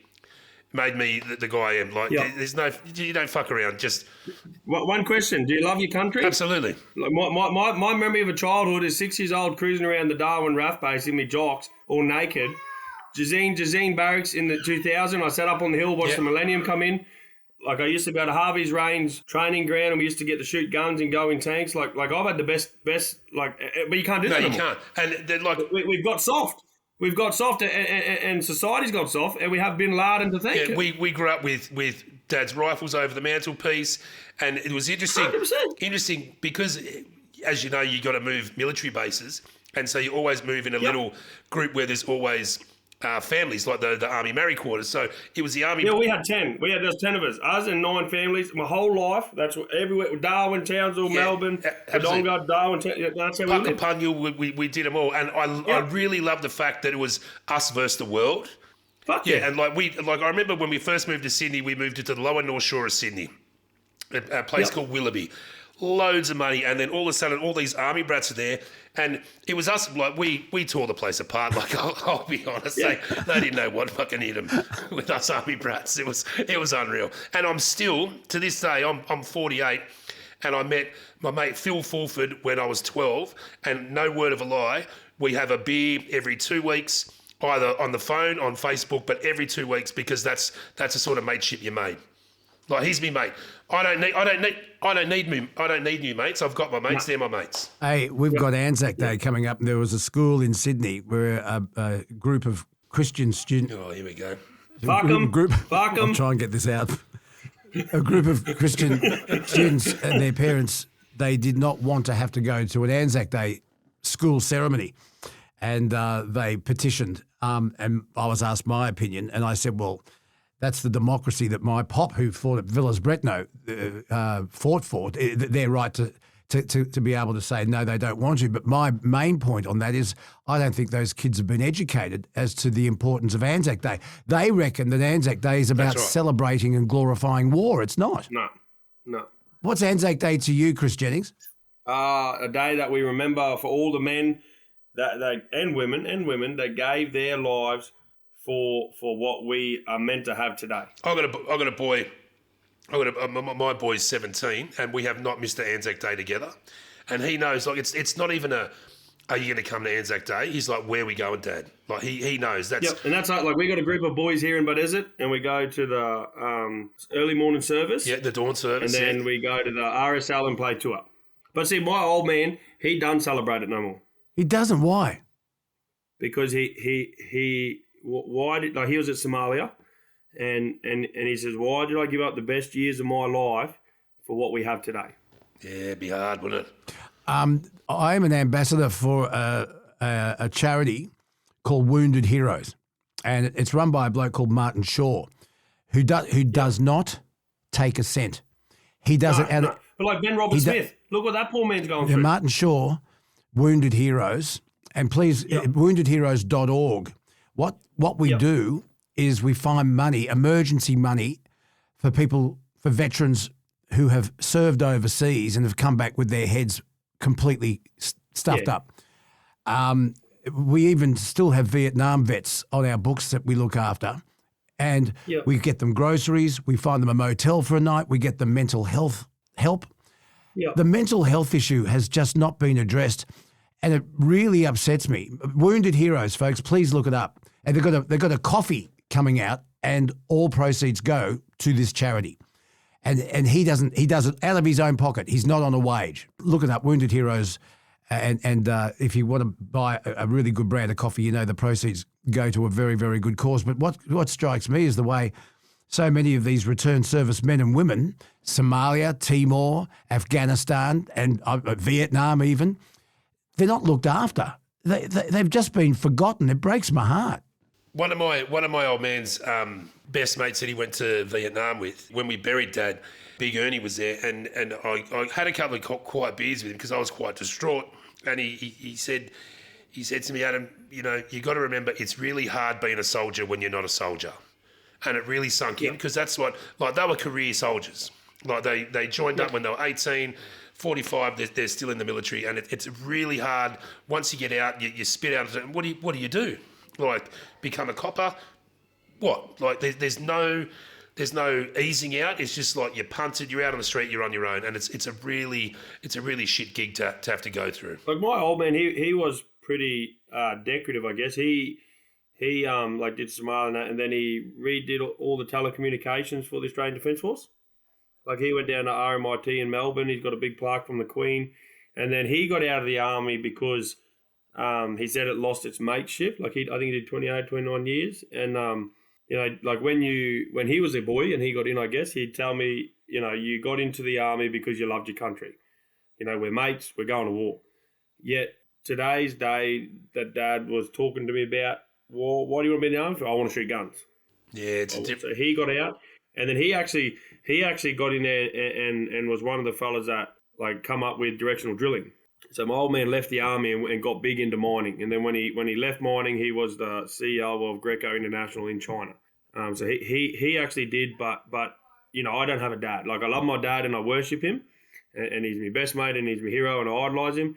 made me the guy I am. Like, you don't fuck around. Just one question: do you love your country? Absolutely. Like my memory of a childhood is 6 years old, cruising around the Darwin RAF base in my jocks, all naked. Jazeen Barracks in the 2000. I sat up on the hill, watched the Millennium come in. Like, I used to go to Harvey's Range training ground, and we used to get to shoot guns and go in tanks. Like I've had the best. Like, but you can't do that anymore. No, you can't. And like we've got soft. We've got soft, and society's got soft, and we have Bin Laden to thank. Yeah, we grew up with Dad's rifles over the mantelpiece, and it was interesting. 100%. Interesting because, as you know, you got to move military bases, and so you always move in a little group where there's always families, like the Army Marine Quarters. So it was the Army. Yeah, we had 10. There's 10 of us. Us and 9 families. My whole life. That's what, everywhere. Darwin, Townsville, Melbourne, Wodonga, Darwin. That's how we lived. Puckapunyal, we did them all, and I really love the fact that it was us versus the world. Fuck yeah. And I remember when we first moved to Sydney, we moved into the lower North Shore of Sydney, a place called Willoughby. Loads of money, and then all of a sudden, all these army brats are there, and it was us. Like we tore the place apart. Like I'll be honest, they didn't know what fucking hit them with us army brats. It was unreal. And I'm still to this day. I'm 48, and I met my mate Phil Fulford when I was 12. And no word of a lie, we have a beer every 2 weeks, either on the phone, on Facebook, but every 2 weeks because that's the sort of mateship you made. Like, he's me mate. I don't need new mates. I've got my mates. They're my mates. Hey, we've got Anzac Day coming up, and there was a school in Sydney where a group of Christian students. Oh, here we go. Fuck 'em. I'll try and get this out. A group of Christian students and their parents, they did not want to have to go to an Anzac Day school ceremony, and they petitioned. And I was asked my opinion, and I said, well, that's the democracy that my pop, who fought at Villas Bretno, fought for. Their right to be able to say, no, they don't want you. But my main point on that is I don't think those kids have been educated as to the importance of Anzac Day. They reckon that Anzac Day is about celebrating and glorifying war. It's not. No. What's Anzac Day to you, Kris Jennings? A day that we remember for all the men and women that gave their lives for what we are meant to have today. I've got a boy. My boy's 17, and we have not missed an Anzac Day together. And he knows, like, it's not even are you going to come to Anzac Day? He's like, where are we going, Dad? Like, he knows. And that's like we got a group of boys here in Budesit, and we go to the early morning service. Yeah, the dawn service. And then we go to the RSL and play tour. But see, my old man, he doesn't celebrate it no more. He doesn't. Why? Because he was at Somalia, and he says, why did I give up the best years of my life for what we have today? Yeah, it'd be hard, wouldn't it? I am an ambassador for a charity called Wounded Heroes, and it's run by a bloke called Martin Shaw, who does not take a cent. He does it out of... But like Ben Robert Smith, look what that poor man's going through. Martin Shaw, Wounded Heroes, and please, woundedheroes.org. What we do is we find money, emergency money, for people, for veterans who have served overseas and have come back with their heads completely stuffed up. We even still have Vietnam vets on our books that we look after. And we get them groceries, we find them a motel for a night, we get them mental health help. The mental health issue has just not been addressed, and it really upsets me. Wounded Heroes, folks, please look it up. And they've got a coffee coming out, and all proceeds go to this charity. And he does it out of his own pocket. He's not on a wage. Look it up, Wounded Heroes. And if you want to buy a really good brand of coffee, the proceeds go to a very, very good cause. But what strikes me is the way so many of these return service men and women, Somalia, Timor, Afghanistan, and Vietnam even, they're not looked after. They've just been forgotten. It breaks my heart. One of my old man's best mates that he went to Vietnam with, when we buried Dad, Big Ernie was there, and I had a couple of quiet beers with him because I was quite distraught. And he said to me, Adam, you got to remember it's really hard being a soldier when you're not a soldier. And it really sunk in, because that's what, like, they were career soldiers. Like they joined up when they were 18, 45, they're still in the military, and it's really hard. Once you get out, you spit out. What do you do? Like, become a copper? What? Like, there's no easing out. It's just like you're punted, you're out on the street, you're on your own, and it's a really shit gig to have to go through. Like my old man, he was pretty decorative, I guess. He did Somalia, and then he redid all the telecommunications for the Australian Defence Force. Like, he went down to RMIT in Melbourne. He's got a big plaque from the Queen, and then he got out of the army because he said it lost its mateship. Like, I think he did 28, 29 years, and like when he was a boy and he got in, I guess he'd tell me, you got into the army because you loved your country. We're mates. We're going to war. Yet today's day, that Dad was talking to me about, well, what do you want to be in the army for? I want to shoot guns. Yeah, So he got out, and then he actually got in there and was one of the fellas that like come up with directional drilling. So my old man left the army and got big into mining, and then when he left mining, he was the CEO of Greco International in China. So he actually did, but I don't have a dad. Like, I love my dad and I worship him, and he's my best mate and he's my hero and I idolise him.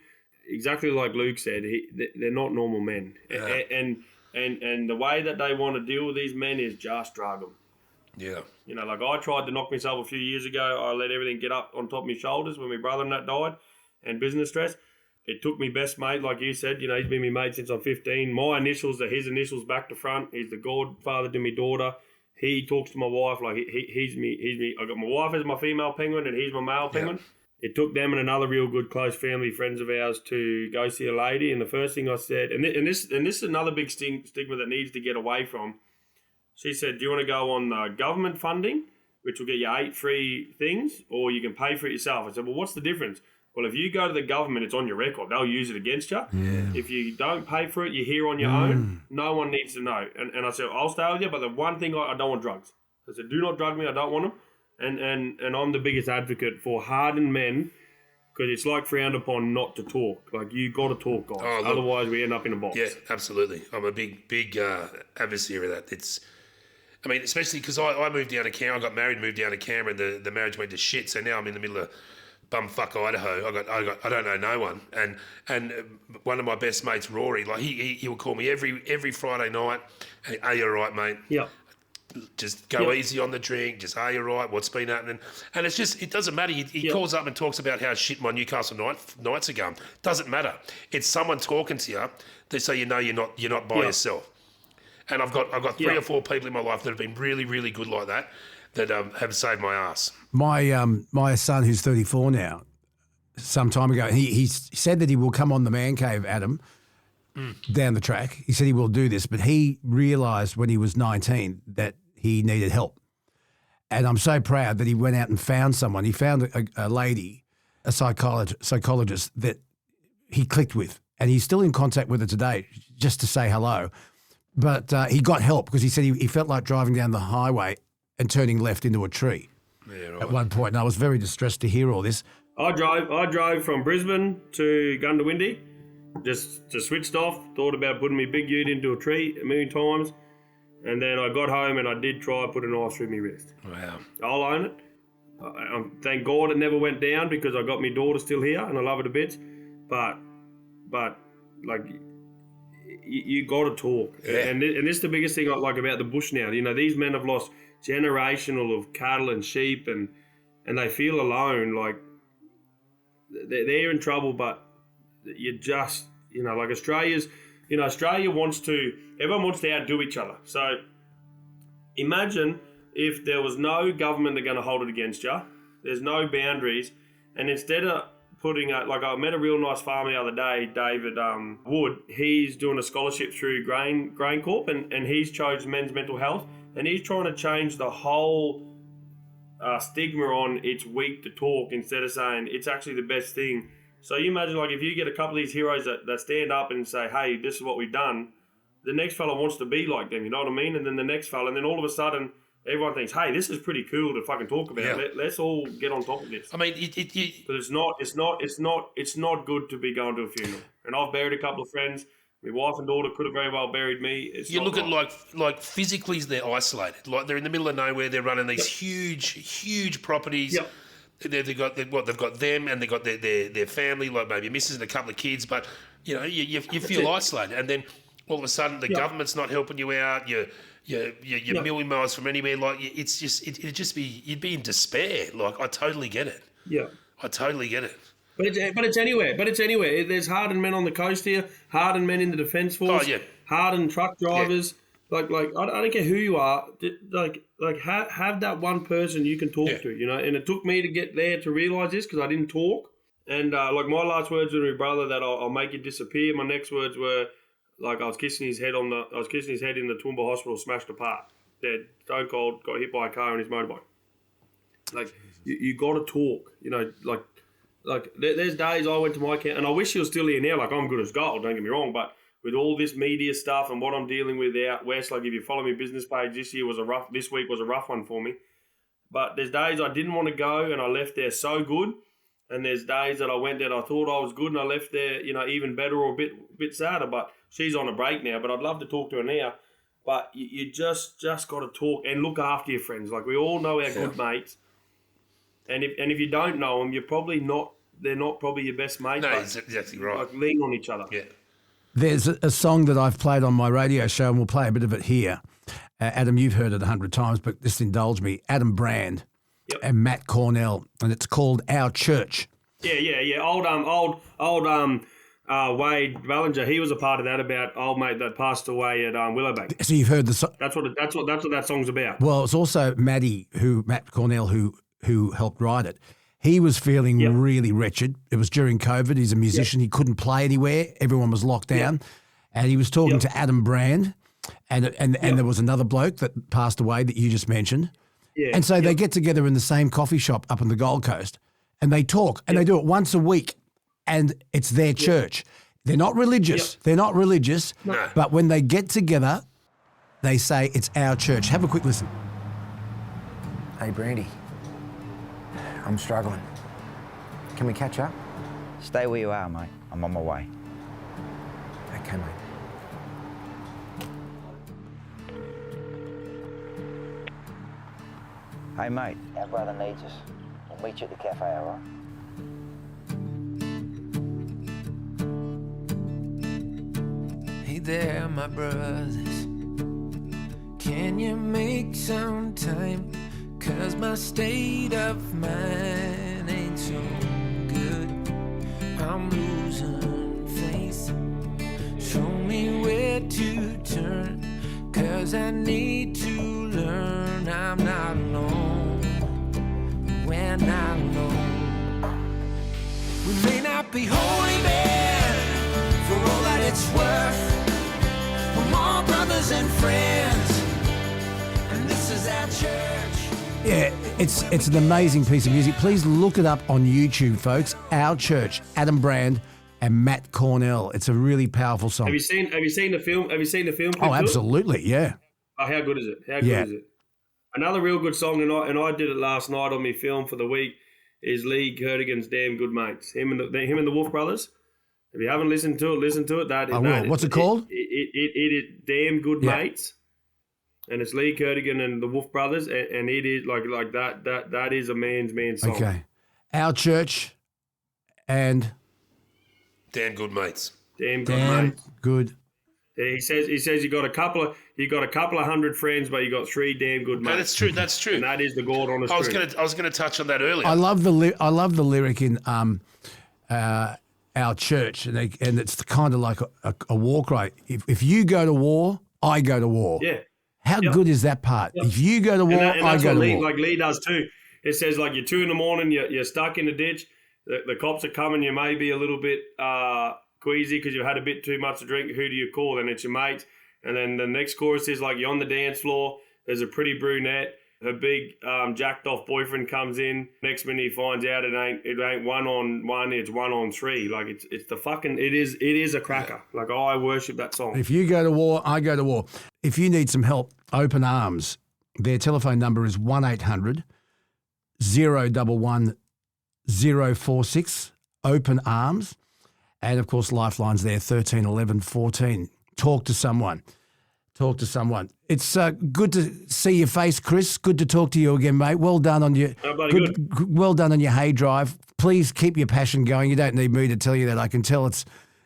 Exactly like Luke said, they're not normal men. Yeah. And the way that they want to deal with these men is just drug them. Yeah. Like, I tried to knock myself a few years ago. I let everything get up on top of my shoulders when my brother and that died, and business stress. It took me best mate, like you said. He's been my mate since I'm 15. My initials are his initials back to front. He's the godfather to my daughter. He talks to my wife like he's me. I got my wife as my female penguin, and he's my male penguin. Yep. It took them and another real good close family friends of ours to go see a lady, and the first thing I said, and this is another big stigma that needs to get away from. She said, "Do you want to go on government funding, which will get you 8 free things, or you can pay for it yourself?" I said, "Well, what's the difference?" "Well, if you go to the government, it's on your record. They'll use it against you. Yeah. If you don't pay for it, you're here on your own. No one needs to know." And I said, "I'll stay with you, but the one thing I don't want drugs." I said, "Do not drug me. I don't want them." And I'm the biggest advocate for hardened men, because it's like frowned upon not to talk. Like, you got to talk, guys. Otherwise, we end up in a box. Yeah, absolutely. I'm a big adversary of that. Especially because I moved down to Canberra. I got married, moved down to Canberra, and the marriage went to shit. So now I'm in the middle of bumfuck Idaho. I don't know no one. And one of my best mates, Rory, like he would call me every Friday night. And, "Are you all right, mate?" Yeah. Just go easy on the drink. Just, "Are you right? What's been happening?" And it's just, it doesn't matter. He calls up and talks about how shit my Newcastle Knights are going. Doesn't matter. It's someone talking to you, so you know you're not by yourself. And I've got 3 or 4 people in my life that have been really, really good like that have saved my ass. My son, who's 34 now, some time ago. He said that he will come on the Man Cave, Adam, down the track. He said he will do this, but he realised when he was 19 that he needed help. And I'm so proud that he went out and found someone. He found a lady, a psychologist that he clicked with, and he's still in contact with her today just to say hello. But he got help because he said he felt like driving down the highway and turning left into a tree at one point. And I was very distressed to hear all this. I drove from Brisbane to Gundawindi, just switched off, thought about putting my big ute into a tree a million times, and then I got home and I did try to put a knife through my wrist. Wow. I'll own it. Thank God it never went down because I got my daughter still here and I love her to bits. But like, you got to talk. Yeah. And this is the biggest thing I like about the bush now. You know, these men have lost generational of cattle and sheep and they feel alone. Like, they're in trouble, but you just, you know, like Australia wants to, everyone wants to outdo each other. So imagine if there was no government that are going to hold it against you, there's no boundaries, and instead of putting like I met a real nice farmer the other day, David Wood. He's doing a scholarship through Grain Corp, and he's chosen men's mental health, and he's trying to change the whole stigma on it's weak to talk instead of saying it's actually the best thing. So you imagine, like, if you get a couple of these heroes that stand up and say, hey, this is what we've done, the next fella wants to be like them, you know what I mean? And then the next fella, and then all of a sudden everyone thinks, hey, this is pretty cool to fucking talk about. Yeah. Let's all get on top of this. I mean, But it's not good to be going to a funeral. And I've buried a couple of friends. My wife and daughter could have very well buried me. You look at like physically they're isolated. Like they're in the middle of nowhere. They're running these huge properties. Yep. They've got them and they've got their family, like maybe a missus and a couple of kids. But you know, you feel isolated, and then all of a sudden the government's not helping you out. You're a million miles from anywhere. Like it's just you'd be in despair. Like I totally get it. Yeah, I totally get it. But it's anywhere. There's hardened men on the coast here, hardened men in the defence force, hardened truck drivers. Yeah. Like I don't care who you are. Have that one person you can talk to. You know, and it took me to get there to realise this because I didn't talk. And like my last words were to my brother that I'll make you disappear. My next words were like I was kissing his head in the Toowoomba Hospital, smashed apart, dead, stone cold, got hit by a car on his motorbike. Like you got to talk. You know, like there's days I went to my camp, and I wish he was still here now. Like I'm good as gold, don't get me wrong, but with all this media stuff and what I'm dealing with out west, like if you follow my business page, this week was a rough one for me. But there's days I didn't want to go, and I left there so good. And there's days that I went there, I thought I was good, and I left there, you know, even better or a bit sadder. But she's on a break now, but I'd love to talk to her now. But you just got to talk and look after your friends. Like we all know our good mates. And if you don't know them, they're not probably your best mate. No, that's exactly right. Like lean on each other. Yeah. There's a song that I've played on my radio show, and we'll play a bit of it here. Adam, you've heard it 100 times, but just indulge me. Adam Brand and Matt Cornell, and it's called Our Church. Yeah. Old Wade Ballinger, he was a part of that about old mate that passed away at Willowbank. So you've heard the song. That's what that song's about. Well, it's also Matt Cornell, who helped write it. He was feeling really wretched. It was during COVID. He's a musician. He couldn't play anywhere. Everyone was locked down. And he was talking to Adam Brand, and there was another bloke that passed away that you just mentioned. Yeah. And so they get together in the same coffee shop up on the Gold Coast, and they talk, and they do it once a week, and it's their church. They're not religious. They're not religious. No. But when they get together, they say it's our church. Have a quick listen. Hey, Brandy. I'm struggling. Can we catch up? Stay where you are, mate. I'm on my way. Okay, mate. Hey, mate, our brother needs us. We'll meet you at the cafe, all right? Hey there, my brothers. Can you make some time? 'Cause my state of mind ain't so good. I'm losing faith. Show me where to turn. 'Cause I need to learn I'm not alone. We're not alone. We be holy man for all that it's worth. We're more brothers and friends, and this is our church. Yeah, it's an amazing piece of music. Please look it up on YouTube, folks. Our Church, Adam Brand and Matt Cornell. It's a really powerful song. Have you seen the film? Have you seen the film? Oh, absolutely, yeah. Oh, how good is it? How good is it? Another real good song, and I did it last night on my film for the week, is Lee Kerrigan's "Damn Good Mates." Him and the Wolf Brothers. If you haven't listened to it, listen to it. I will. What's it called? It is "Damn Good Mates," and it's Lee Kerrigan and the Wolf Brothers, and it is like that. That is a man's song. Okay, Our Church and Damn Good Mates. Damn Good Mates. Good. He says you got a couple of hundred friends, but you got 3 damn good mates. No, that's true. That's true. And that is the God honest truth. I was gonna touch on that earlier. I love the lyric in Our Church, and it's kind of like a war cry. If you go to war, I go to war. Yeah. How good is that part? Yep. If you go to war, I go to war. Like Lee does too. It says like you're 2 a.m, you're stuck in the ditch. The cops are coming. You may be a little bit queasy because you had a bit too much to drink. Who do you call? Then it's your mate. And then the next chorus is like you're on the dance floor. There's a pretty brunette. Her big jacked off boyfriend comes in. Next minute he finds out it ain't 1 on 1. It's 1 on 3. Like it's the fucking it is a cracker. Yeah. Like I worship that song. If you go to war, I go to war. If you need some help, Open Arms. Their telephone number is 1-800 011 046. Open Arms. And, of course, Lifeline's there, 13 11 14. Talk to someone. It's good to see your face, Kris. Good to talk to you again, mate. Well done on your well done on your hay drive. Please keep your passion going. You don't need me to tell you that. I can tell it's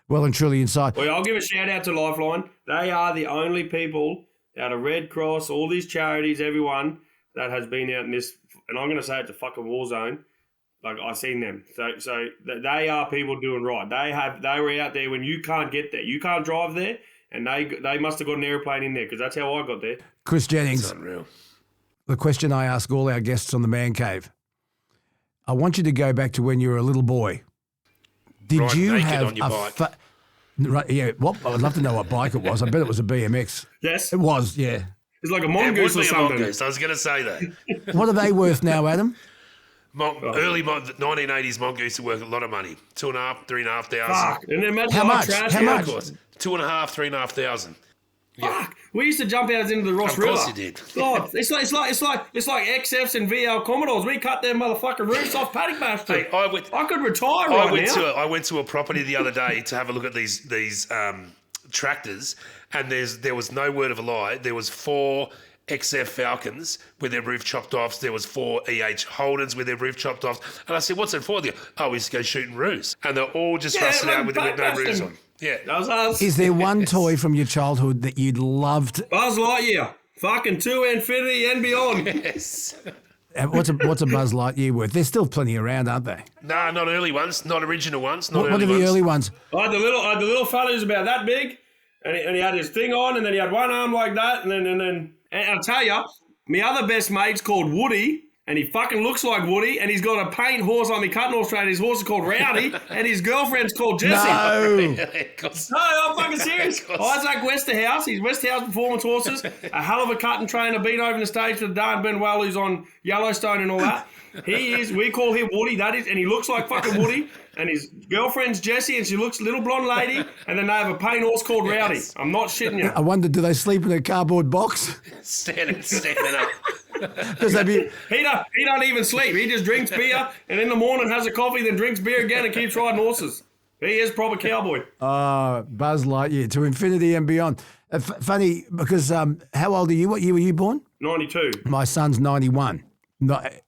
well and truly inside. Well, I'll give a shout out to Lifeline. They are the only people out of Red Cross, all these charities, everyone that has been out in this, and I'm going to say it's a fucking war zone. Like I've seen them, so they are people doing right. They were out there when you can't get there, you can't drive there, and they must have got an airplane in there because that's how I got there. Kris Jennings, that's unreal. The question I ask all our guests on the Man Cave: I want you to go back to when you were a little boy. Did you have on your bike? Right, yeah. Well, I'd love to know what bike it was. I bet it was a BMX. Yes, it was. Yeah, it's like a mongoose or something. Mongoose. I was going to say that. What are they worth now, Adam? Early 1980s mongoose were worth a lot of money. 2,500, 3,500. Fuck. And imagine how much? Trash how much? 2,500, 3,500. Yeah. Fuck. We used to jump out into the Ross River. Of course you did. God, it's like XFs and VL Commodores. We cut their motherfucking roofs off paddock master. Hey, I could retire now. I went to a property the other day to have a look at these tractors, and there was no word of a lie. There was 4 XF Falcons with their roof chopped off. There was 4 EH Holdens with their roof chopped off. And I said, what's it for? They go, oh, we used to go shooting roofs. And they're all just rusted out with no roofs on. Yeah. That was us. Is there one toy from your childhood that you'd loved? Buzz Lightyear. Fucking to infinity and beyond. Yes. What's a Buzz Lightyear worth? There's still plenty around, aren't they? No, not early ones. Not original ones. What are the early ones? I had the little fella who's about that big, and he had his thing on, and then he had one arm like that, and then I'll tell you, my other best mate's called Woody, and he fucking looks like Woody, and he's got a paint horse on me cutting horse trade. His horse is called Rowdy, and his girlfriend's called Jessie. No, I'm fucking serious. Isaac Westerhouse, he's Westerhouse Performance Horses, a hell of a cutting trainer, been over the stage for the Dan Benwell, who's on Yellowstone and all that. We call him Woody, that is, and he looks like fucking Woody, and his girlfriend's Jessie, and she looks a little blonde lady, and then they have a paint horse called Rowdy. I'm not shitting you. I wonder, do they sleep in a cardboard box? Standing up. He don't even sleep. He just drinks beer, and in the morning has a coffee, then drinks beer again and keeps riding horses. He is proper cowboy. Buzz Lightyear, to infinity and beyond. Funny, because how old are you? What year were you born? 92. My son's 91.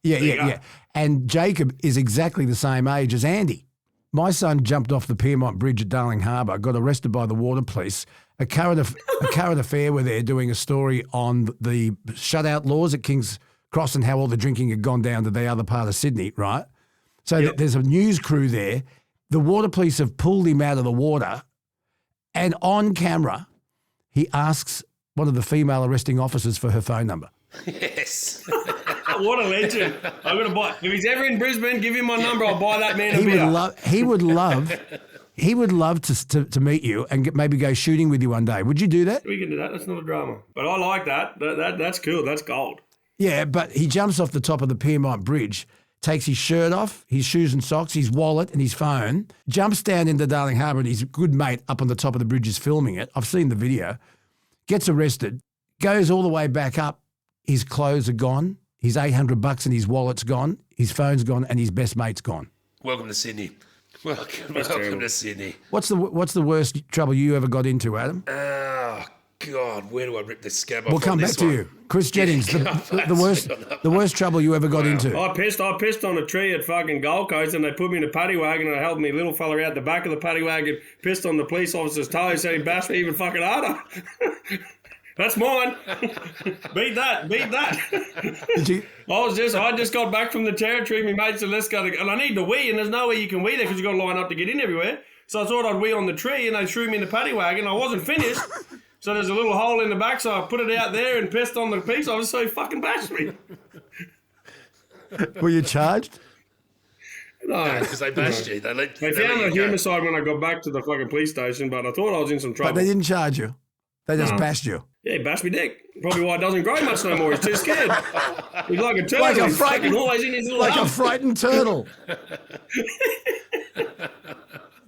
Yeah. And Jacob is exactly the same age as Andy. My son jumped off the Piermont Bridge at Darling Harbour, got arrested by the water police. A current affair were there doing a story on the shutout laws at King's Cross and how all the drinking had gone down to the other part of Sydney, right? So there's a news crew there. The water police have pulled him out of the water, and on camera, he asks one of the female arresting officers for her phone number. Yes. What a legend. I'm going to buy. If he's ever in Brisbane, give him my number. I'll buy that man a He beer. would love to meet you and maybe go shooting with you one day. Would you do that? We can do that. That's not a drama. But I like that. That's cool. That's gold. Yeah, but he jumps off the top of the Piermont Bridge, takes his shirt off, his shoes and socks, his wallet and his phone, jumps down into Darling Harbour, and his good mate up on the top of the bridge is filming it. I've seen the video. Gets arrested, goes all the way back up. His clothes are gone. His $800 and his wallet's gone. His phone's gone, and his best mate's gone. Welcome to Sydney. Welcome to Sydney. What's the worst trouble you ever got into, Adam? Oh God, where do I rip the scab off? We'll come back to you, Kris Jennings. The worst trouble you ever got into. I pissed on a tree at fucking Gold Coast, and they put me in a paddy wagon, and I held me little fella out the back of the paddy wagon, pissed on the police officer's toe, said he bashed me even fucking harder. That's mine. Beat that. I just got back from the territory. My mate said, let's go. And I need to wee, and there's no way you can wee there because you've got to line up to get in everywhere. So I thought I'd wee on the tree, and they threw me in the paddy wagon. I wasn't finished. So there's a little hole in the back, so I put it out there and pissed on the police officer, so he fucking bashed me. Were you charged? No, because they bashed you. They found a homicide when I got back to the fucking police station, but I thought I was in some trouble. But they didn't charge you. They just bashed you. Yeah, he bashed me dick. Probably why it doesn't grow much no more. He's too scared. He's like a turtle. Like a He's fucking always in his little a frightened turtle.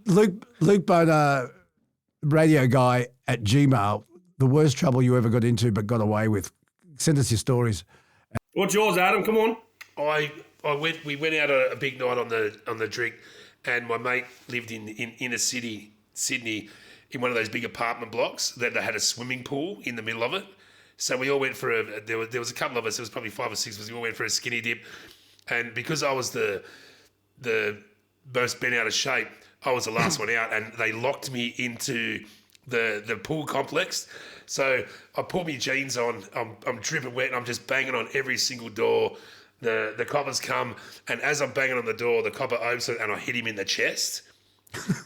Luke Boner, radio guy at Gmail. The worst trouble you ever got into but got away with. Send us your stories. What's yours, Adam? Come on. We went out a big night on the drink, and my mate lived in inner city Sydney, in one of those big apartment blocks that they had a swimming pool in the middle of it. So we all went for there was a couple of us, there was probably 5 or 6 of us, we all went for a skinny dip. And because I was the most bent out of shape, I was the last one out, and they locked me into the pool complex. So I put my jeans on, I'm dripping wet, and I'm just banging on every single door. The coppers come, and as I'm banging on the door, the copper opens it, and I hit him in the chest.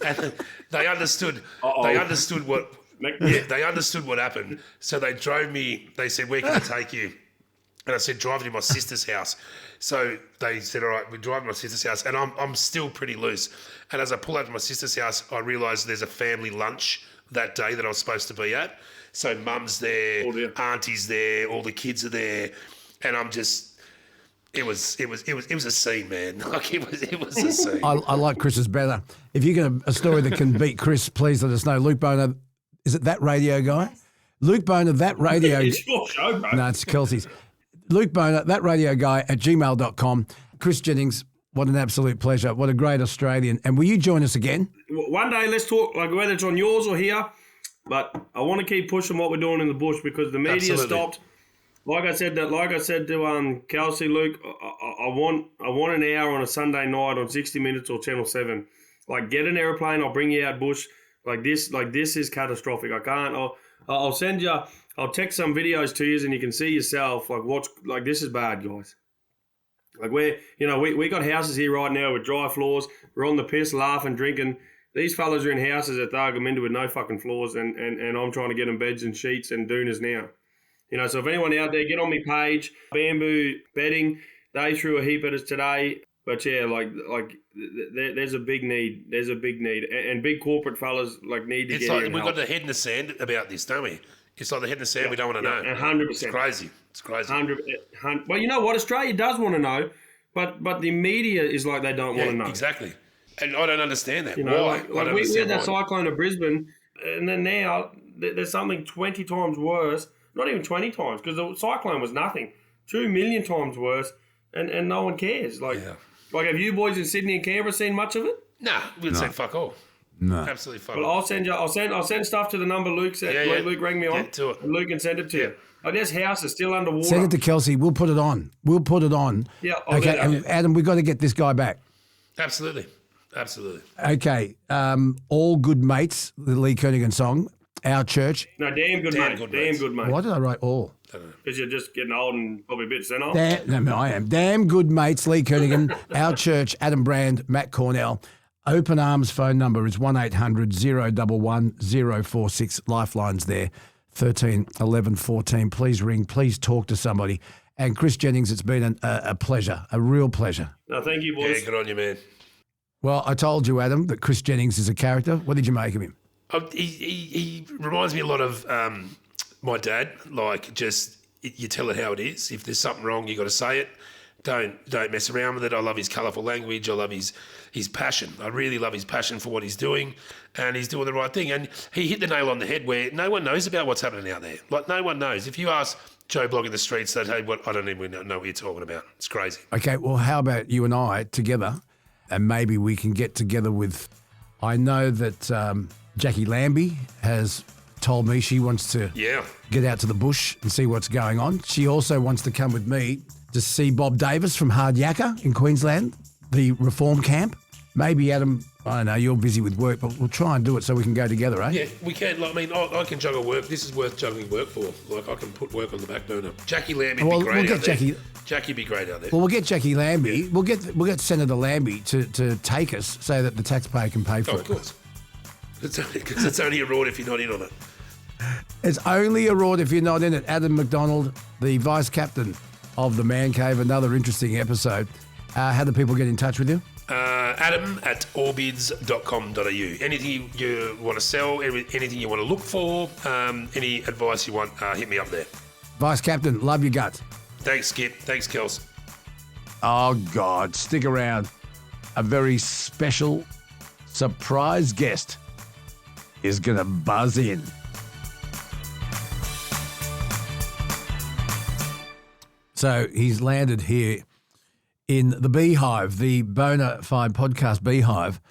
And they understood. Uh-oh. They understood what. Yeah, they understood what happened. So they drove me. They said, "Where can I take you?" And I said, "Drive to my sister's house." So they said, "All right, we drive to my sister's house." And I'm still pretty loose. And as I pull out to my sister's house, I realised there's a family lunch that day that I was supposed to be at. So mum's there, auntie's there, all the kids are there, and I'm just. It was a scene, man. Like it was a scene. I like Chris's better. If you get a story that can beat Kris, please let us know. Luke Boner, is it that radio guy? Yes. Luke Boner, that radio. It's your show, bro. No, it's Kelsey's. Luke Boner, that radio guy at gmail.com. Kris Jennings, what an absolute pleasure. What a great Australian. And will you join us again? One day, let's talk, like whether it's on yours or here. But I want to keep pushing what we're doing in the bush because the media stopped. Like I said to Kelsey, Luke, I want an hour on a Sunday night on 60 Minutes or Channel 7. Like, get an aeroplane, I'll bring you out bush. Like this is catastrophic. I can't. I'll send you. I'll text some videos to you, and you can see yourself. Like this is bad, guys. Like we got houses here right now with dry floors. We're on the piss, laughing, drinking. These fellas are in houses that they'll come into with no fucking floors, and I'm trying to get them beds and sheets and doonas now. So if anyone out there, get on my page, Bamboo Bedding. They threw a heap at us today. But yeah, there's a big need. There's a big need. And big corporate fellas need to get here and we've help. got the head in the sand about this, don't we? It's like the head in the sand, we don't want to know. 100%. It's crazy. 100%. Well, you know what? Australia does want to know, but the media is like they don't want to know. Exactly. And I don't understand that. Why? Why? We had that cyclone of Brisbane, and then now there's something 20 times worse. Not even 20 times, because the cyclone was nothing. 2 million times worse, and no one cares. Like, have you boys in Sydney and Canberra seen much of it? Nah, we'd say fuck all. No, absolutely fuck all. Well, I'll send stuff to the number Luke said. Luke rang me on. Get to it. And Luke can send it to you. Oh, there's houses still underwater. Send it to Kelsey. We'll put it on. Yeah. Okay, and Adam, we've got to get this guy back. Absolutely. Okay. All Good Mates, the Lee Kernaghan song. Our church. No, damn good mate. Why did I write all? Because you're just getting old and probably a bit senile. I am. Damn Good Mates, Lee Kernaghan. Our church, Adam Brand, Matt Cornell. Open Arms phone number is 1800 011 046. Lifeline's there, 13 11 14. Please ring. Please talk to somebody. And Kris Jennings, it's been a pleasure, a real pleasure. No, thank you, boys. Yeah, good on you, man. Well, I told you, Adam, that Kris Jennings is a character. What did you make of him? He reminds me a lot of my dad. Like, just you tell it how it is. If there's something wrong, you got to say it. Don't mess around with it. I love his colourful language. I love his passion. I really love his passion for what he's doing, and he's doing the right thing. And he hit the nail on the head where no one knows about what's happening out there. Like, no one knows. If you ask Joe Blogg in the streets, they'd say, "What? I don't even know what you're talking about." It's crazy. Okay, well, how about you and I together, and maybe we can get together with. I know that Jackie Lambie has told me she wants to get out to the bush and see what's going on. She also wants to come with me to see Bob Davis from Hard Yakka in Queensland, the reform camp. Maybe, Adam, I don't know, you're busy with work, but we'll try and do it so we can go together, eh? Yeah, we can. Like, I mean, I can juggle work. This is worth juggling work for. Like, I can put work on the back burner. Jackie Lambie would be great out there. Jackie be great out there. Well, we'll get Jackie Lambie. Yeah. We'll get Senator Lambie to take us so that the taxpayer can pay for it. Of course. Because it's only a reward if you're not in on it. It's only a reward if you're not in it. Adam McDonald, the Vice Captain of the Man Cave, another interesting episode. How do people get in touch with you? Adam@allbids.com.au. Anything you want to sell, anything you want to look for, any advice you want, hit me up there. Vice Captain, love your guts. Thanks, Skip. Thanks, Kels. Oh, God, stick around. A very special surprise guest is going to buzz in. So he's landed here in the Beehive, the Bonafide podcast Beehive,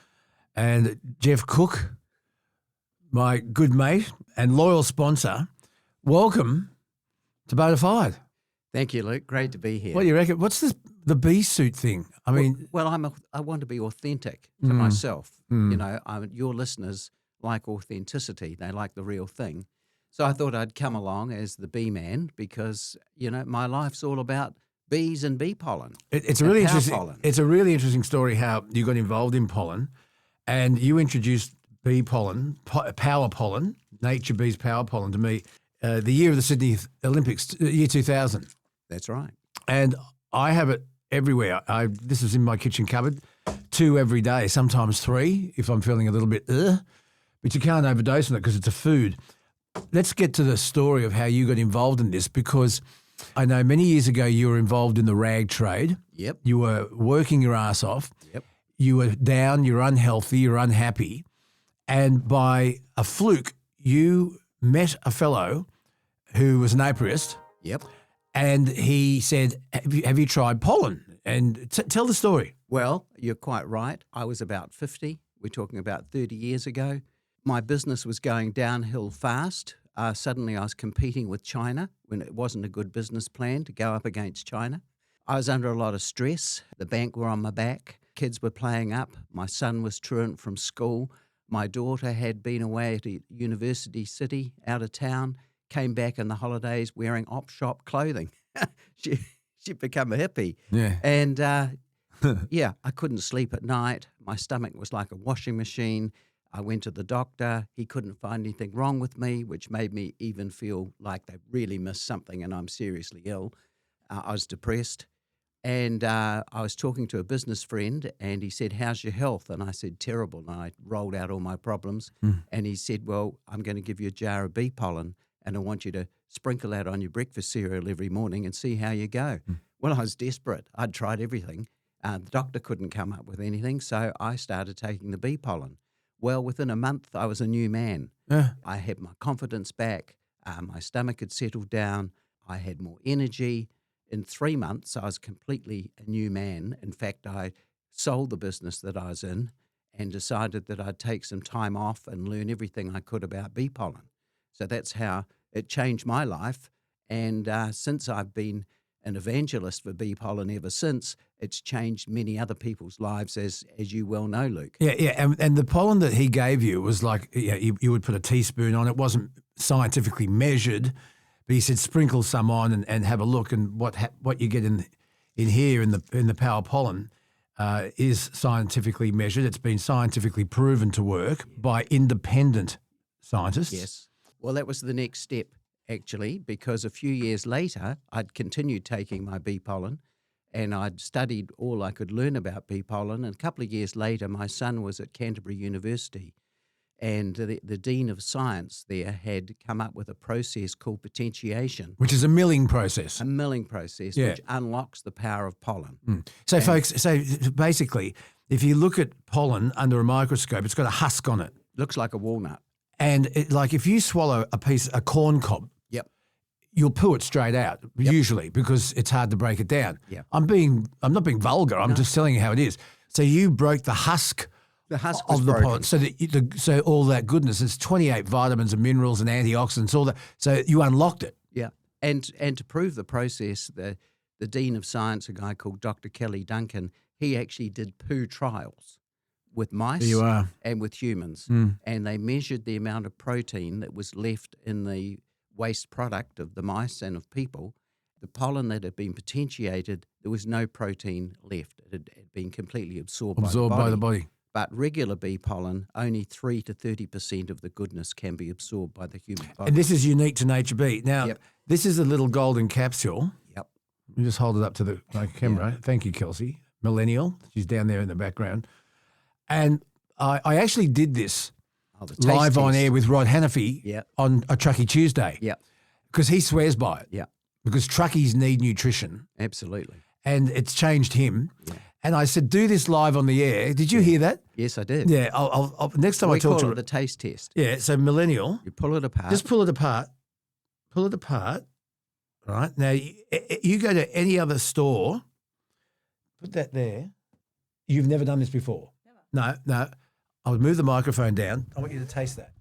and Jeff Cook, my good mate and loyal sponsor, welcome to Bonafide. Thank you, Luke. Great to be here. What do you reckon? What's the bee suit thing? I mean, I want to be authentic to myself. You know, your listeners like authenticity; they like the real thing. So I thought I'd come along as the bee man because my life's all about bees and bee pollen. It's a really interesting. Pollen. It's a really interesting story how you got involved in pollen, and you introduced bee pollen, power pollen, nature bees power pollen to me, the year of the Sydney Olympics, year 2000. That's right. And I have it everywhere. This is in my kitchen cupboard, 2 every day, sometimes 3 if I'm feeling a little bit but you can't overdose on it because it's a food. Let's get to the story of how you got involved in this, because I know many years ago you were involved in the rag trade. Yep. You were working your ass off. Yep. You were down, you're unhealthy, you're unhappy. And by a fluke, you met a fellow who was an apiarist. Yep. And he said, have you tried pollen? And tell the story. Well, you're quite right. I was about 50. We're talking about 30 years ago. My business was going downhill fast. Suddenly I was competing with China when it wasn't a good business plan to go up against China. I was under a lot of stress. The bank were on my back. Kids were playing up. My son was truant from school. My daughter had been away at a university city out of town, came back in the holidays wearing op shop clothing. She'd become a hippie. Yeah. And yeah, I couldn't sleep at night. My stomach was like a washing machine. I went to the doctor. He couldn't find anything wrong with me, which made me even feel like they really missed something and I'm seriously ill. I was depressed. And I was talking to a business friend and he said, how's your health? And I said, terrible. And I rolled out all my problems. And he said, well, I'm going to give you a jar of bee pollen and I want you to sprinkle that on your breakfast cereal every morning and see how you go. Well, I was desperate. I'd tried everything. The doctor couldn't come up with anything, so I started taking the bee pollen. Well, within a month, I was a new man. I had my confidence back. My stomach had settled down. I had more energy. In 3 months, I was completely a new man. In fact, I sold the business that I was in and decided that I'd take some time off and learn everything I could about bee pollen. So that's how it changed my life. And since I've been an evangelist for bee pollen ever since, it's changed many other people's lives, as you well know, Luke. Yeah. And the pollen that he gave you was like, you would put a teaspoon on. It wasn't scientifically measured, but he said sprinkle some on and have a look. And what you get in here in the power pollen is scientifically measured. It's been scientifically proven to work by independent scientists. Yes. Well, that was the next step. actually, because a few years later, I'd continued taking my bee pollen and I'd studied all I could learn about bee pollen. And a couple of years later, my son was at Canterbury University, and the Dean of Science there had come up with a process called potentiation. Which is a milling process. A milling process, Yeah. which unlocks the power of pollen. So, And- folks, so basically, if you look at pollen under a microscope, it's got a husk on it. Looks like a walnut. And like if you swallow a corn cob, Yep. you'll poo it straight out, usually, because it's hard to break it down. Yep. I'm not being vulgar. I'm just telling you how it is. So you broke the husk. The husk was of the broken. pollen, so all that goodness. It's 28 vitamins and minerals and antioxidants, all that. So you unlocked it. Yeah, and to prove the process, the Dean of Science, a guy called Dr. Kelly Duncan, he actually did poo trials with mice There you are. and with humans, and they measured the amount of protein that was left in the waste product of the mice and of people. The pollen that had been potentiated, there was no protein left. It had been completely absorbed By the body. But regular bee pollen, only 3 to 30% of the goodness can be absorbed by the human body. And this is unique to Nature Bee. Now, Yep. this is a little golden capsule. Yep. You just hold it up to the camera. Thank you, Kelsey. Millennial. She's down there in the background. And I actually did this the live taste on test. air with Rod Hannafy Yep. on a Truckee Tuesday. Yeah, Because he swears by it. yeah, Because truckies need nutrition. absolutely. And it's changed him. And I said, do this live on the air. Did you hear that? Yes, I did. Yeah. I'll next time We I talk call to it the taste test. Yeah. So millennial. You pull it apart. Just pull it apart. Pull it apart. Right. Now, you go to any other store, put that there. You've never done this before. Never. No. I'll move the microphone down. I want you to taste that.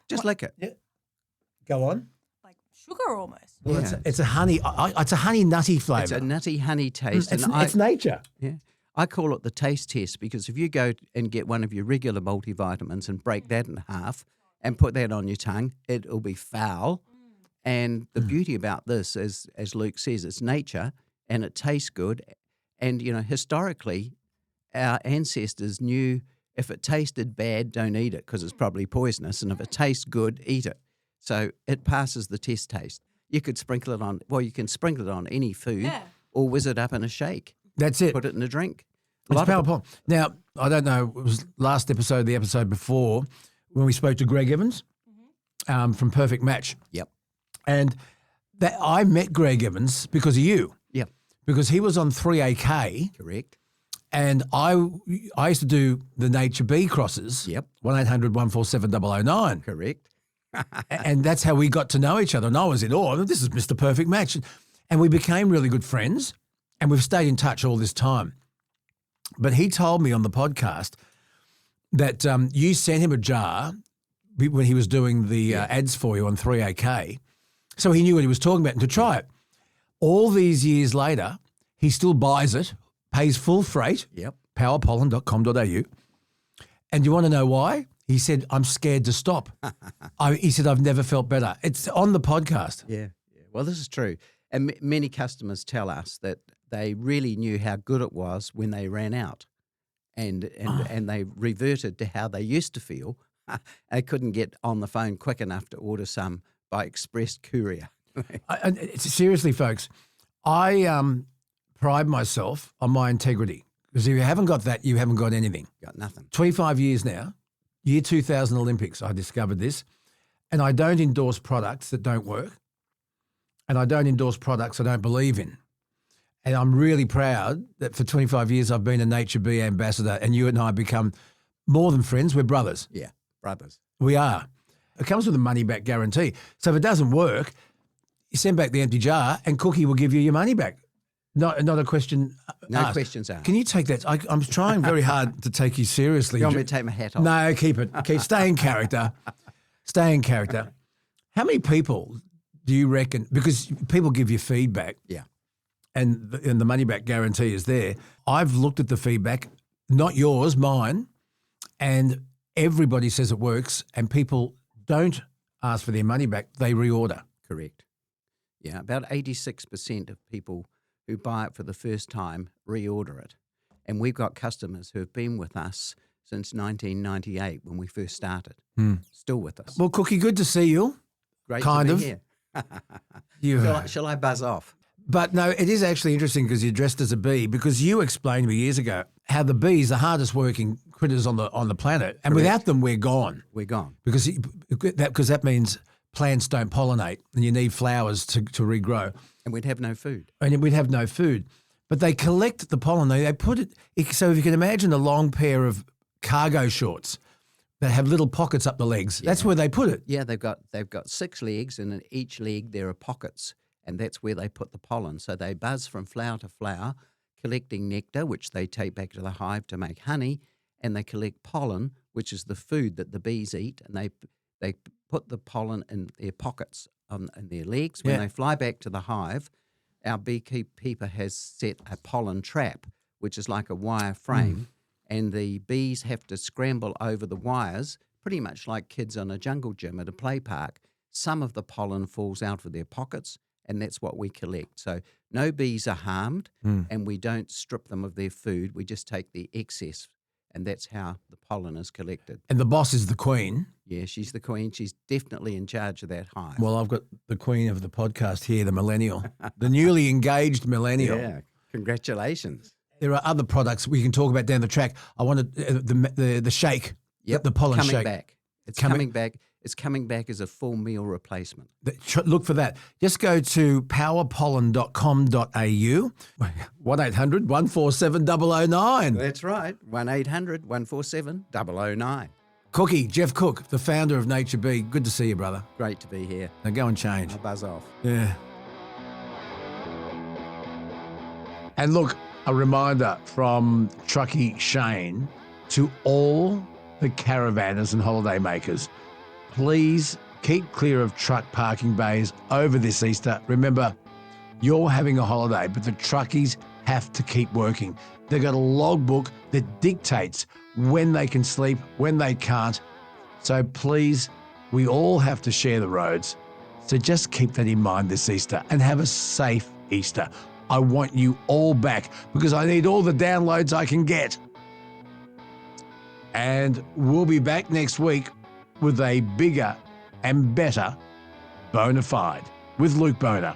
Just lick it. Yeah. Go on. Sugar almost. Well, Yeah. it's a honey. It's a honey nutty flavour. It's a nutty honey taste. It's nature. Yeah. I call it the taste test because if you go and get one of your regular multivitamins and break that in half and put that on your tongue, it'll be foul. And the beauty about this is, as Luke says, it's nature and it tastes good. And, historically, our ancestors knew if it tasted bad, don't eat it because it's probably poisonous. And if it tastes good, eat it. So it passes the test taste. You could sprinkle it on, you can sprinkle it on any food or whiz it up in a shake. That's it. Put it in a drink. It's powerful. Now, I don't know, it was last episode, the episode before, when we spoke to Greg Evans from Perfect Match. Yep. And I met Greg Evans because of you. Yep. Because he was on 3AK. Correct. And I used to do the Nature Bee crosses. Yep. 1-800-147-009. Correct. And that's how we got to know each other. And I was in awe. This is Mr. Perfect Match. And we became really good friends. And we've stayed in touch all this time. But he told me on the podcast that you sent him a jar when he was doing the ads for you on 3AK. So he knew what he was talking about and to try it. All these years later, he still buys it, pays full freight, powerpollen.com.au. And you want to know why? He said, I'm scared to stop. He said, I've never felt better. It's on the podcast. Yeah. Well, this is true. And many customers tell us that they really knew how good it was when they ran out and they reverted to how they used to feel. They couldn't get on the phone quick enough to order some by express courier. Seriously, folks, I pride myself on my integrity because if you haven't got that, you haven't got anything. Got nothing. 25 years now, year 2000 Olympics, I discovered this, and I don't endorse products that don't work, and I don't endorse products I don't believe in. And I'm really proud that for 25 years I've been a Nature Bee ambassador, and you and I have become more than friends. We're brothers. Yeah, brothers. We are. It comes with a money-back guarantee. So if it doesn't work, you send back the empty jar and Cookie will give you your money back. Not a question No asked. questions asked. Can you take that? I'm trying very hard to take you seriously. You want me to take my hat off? No, keep it. Stay in character. Stay in character. How many people do you reckon, because people give you feedback. Yeah. And the money-back guarantee is there. I've looked at the feedback, not yours, mine, and everybody says it works, and people don't ask for their money back, they reorder. Correct. Yeah, about 86% of people who buy it for the first time reorder it. And we've got customers who have been with us since 1998 when we first started, still with us. Well, Cookie, good to see you. Great kind to of. be here. You- Shall I buzz off? But no, it is actually interesting because you're dressed as a bee, because you explained to me years ago how the bees are the hardest working critters on the planet, and without them, we're gone. We're gone. Because that means plants don't pollinate, and you need flowers to regrow. And we'd have no food. And we'd have no food. But they collect the pollen. They put it. So if you can imagine a long pair of cargo shorts that have little pockets up the legs, that's where they put it. Yeah, they've got 6 legs, and in each leg there are pockets, and that's where they put the pollen. So they buzz from flower to flower, collecting nectar, which they take back to the hive to make honey, and they collect pollen, which is the food that the bees eat, and they put the pollen in their pockets in their legs. When they fly back to the hive, our beekeeper has set a pollen trap, which is like a wire frame, and the bees have to scramble over the wires, pretty much like kids on a jungle gym at a play park. Some of the pollen falls out of their pockets, and that's what we collect. So no bees are harmed, and we don't strip them of their food. We just take the excess, and that's how the pollen is collected. And the boss is the queen. Yeah, she's the queen. She's definitely in charge of that hive. Well, I've got the queen of the podcast here, the millennial, the newly engaged millennial. Yeah, congratulations. There are other products we can talk about down the track. I wanted the shake, the pollen coming shake. Back. It's coming back. It's coming back as a full meal replacement. Look for that. Just go to powerpollen.com.au, 1-800-147-009. That's right, 1-800-147-009. Cookie, Jeff Cook, the founder of Nature Bee. Good to see you, brother. Great to be here. Now go and change. I'll buzz off. Yeah. And look, a reminder from Truckee Shane to all the caravanners and holiday makers. Please keep clear of truck parking bays over this Easter. Remember, you're having a holiday, but the truckies have to keep working. They've got a logbook that dictates when they can sleep, when they can't. So please, we all have to share the roads. So just keep that in mind this Easter and have a safe Easter. I want you all back because I need all the downloads I can get. And we'll be back next week with a bigger and better Bonafide with Luke Boner.